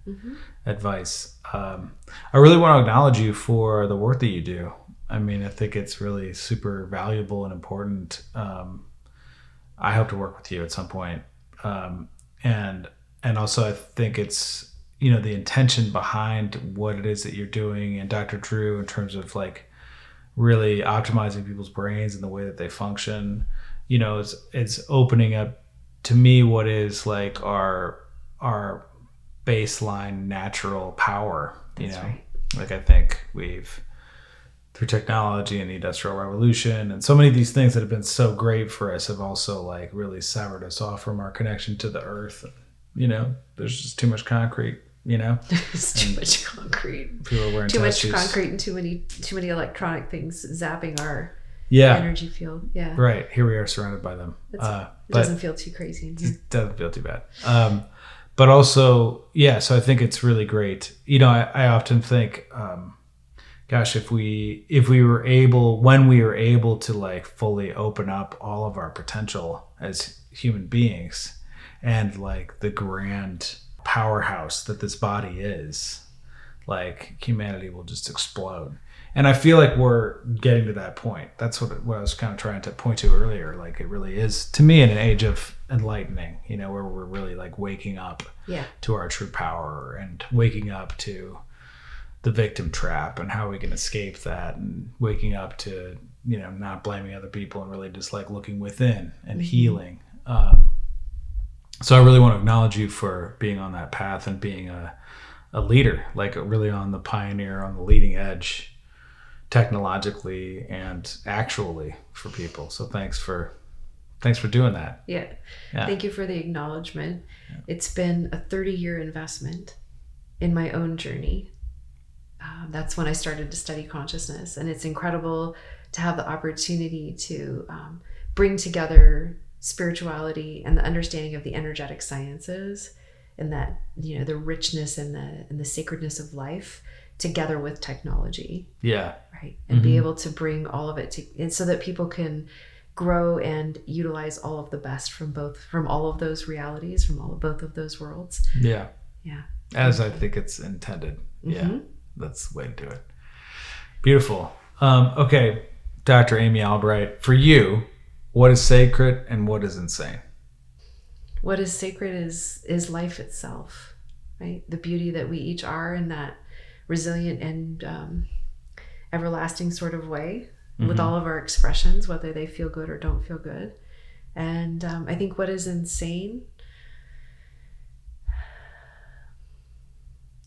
advice. I really want to acknowledge you for the work that you do. I mean, I think it's really super valuable and important. I hope to work with you at some point. And also I think it's, you know, the intention behind what it is that you're doing and Dr. Drew in terms of like really optimizing people's brains and the way that they function, you know, it's opening up to me what is like our baseline natural power, you know. Right. Like I think we've, through technology and the Industrial Revolution and so many of these things that have been so great for us have also like really severed us off from our connection to the earth. You know, there's just too much concrete, you know. There's too much concrete. People are wearing too tattoos. much concrete and too many electronic things zapping our Yeah. energy field. Yeah. Right. Here we are surrounded by them. It But doesn't feel too crazy in here. it doesn't feel too bad. But also, yeah, so I think it's really great. You know, I often think, gosh, if we were able, when we were able to like fully open up all of our potential as human beings and like the grand powerhouse that this body is, like humanity will just explode. And I feel like we're getting to that point. That's what I was kind of trying to point to earlier. Like it really is, to me, in an age of enlightening, you know, where we're really like waking up to our true power and waking up to the victim trap and how we can escape that, and waking up to, you know, not blaming other people and really just like looking within and healing. So I really want to acknowledge you for being on that path and being a leader, like really on the pioneer, on the leading edge, technologically and actually for people. So thanks for doing that. Yeah. Thank you for the acknowledgement. It's been a 30-year investment in my own journey. That's when I started to study consciousness, and it's incredible to have the opportunity to bring together spirituality and the understanding of the energetic sciences, and that, you know, the richness and the sacredness of life together with technology. Yeah. Right. And be able to bring all of it and so that people can grow and utilize all of the best from all of those realities, from both of those worlds. Yeah. Yeah. As I think it's intended. Yeah. That's the way to do it. Beautiful. Okay. Dr. Amy Albright, for you, what is sacred and what is insane? What is sacred is life itself, right? The beauty that we each are in that resilient and everlasting sort of way, with all of our expressions, whether they feel good or don't feel good. And I think what is insane,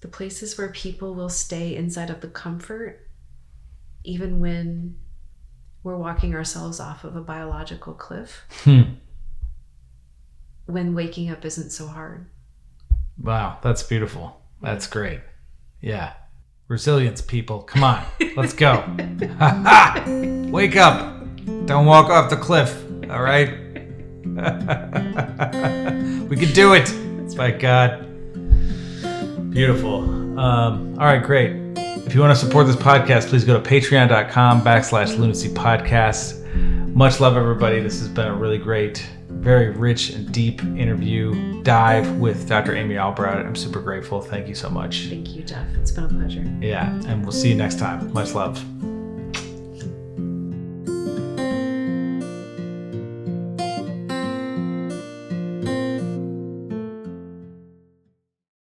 the places where people will stay inside of the comfort, even when we're walking ourselves off of a biological cliff, when waking up isn't so hard. Wow, that's beautiful. That's great. Yeah. Resilience, people. Come on. Let's go. Wake up. Don't walk off the cliff. All right? We can do it. By God. Beautiful. All right, great. If you want to support this podcast, please go to patreon.com/Lunacy podcast. Much love, everybody. This has been a really great, very rich and deep interview dive with Dr. Amy Albright. I'm super grateful. Thank you so much. Thank you, Geoff. It's been a pleasure. Yeah, and we'll see you next time. Much love.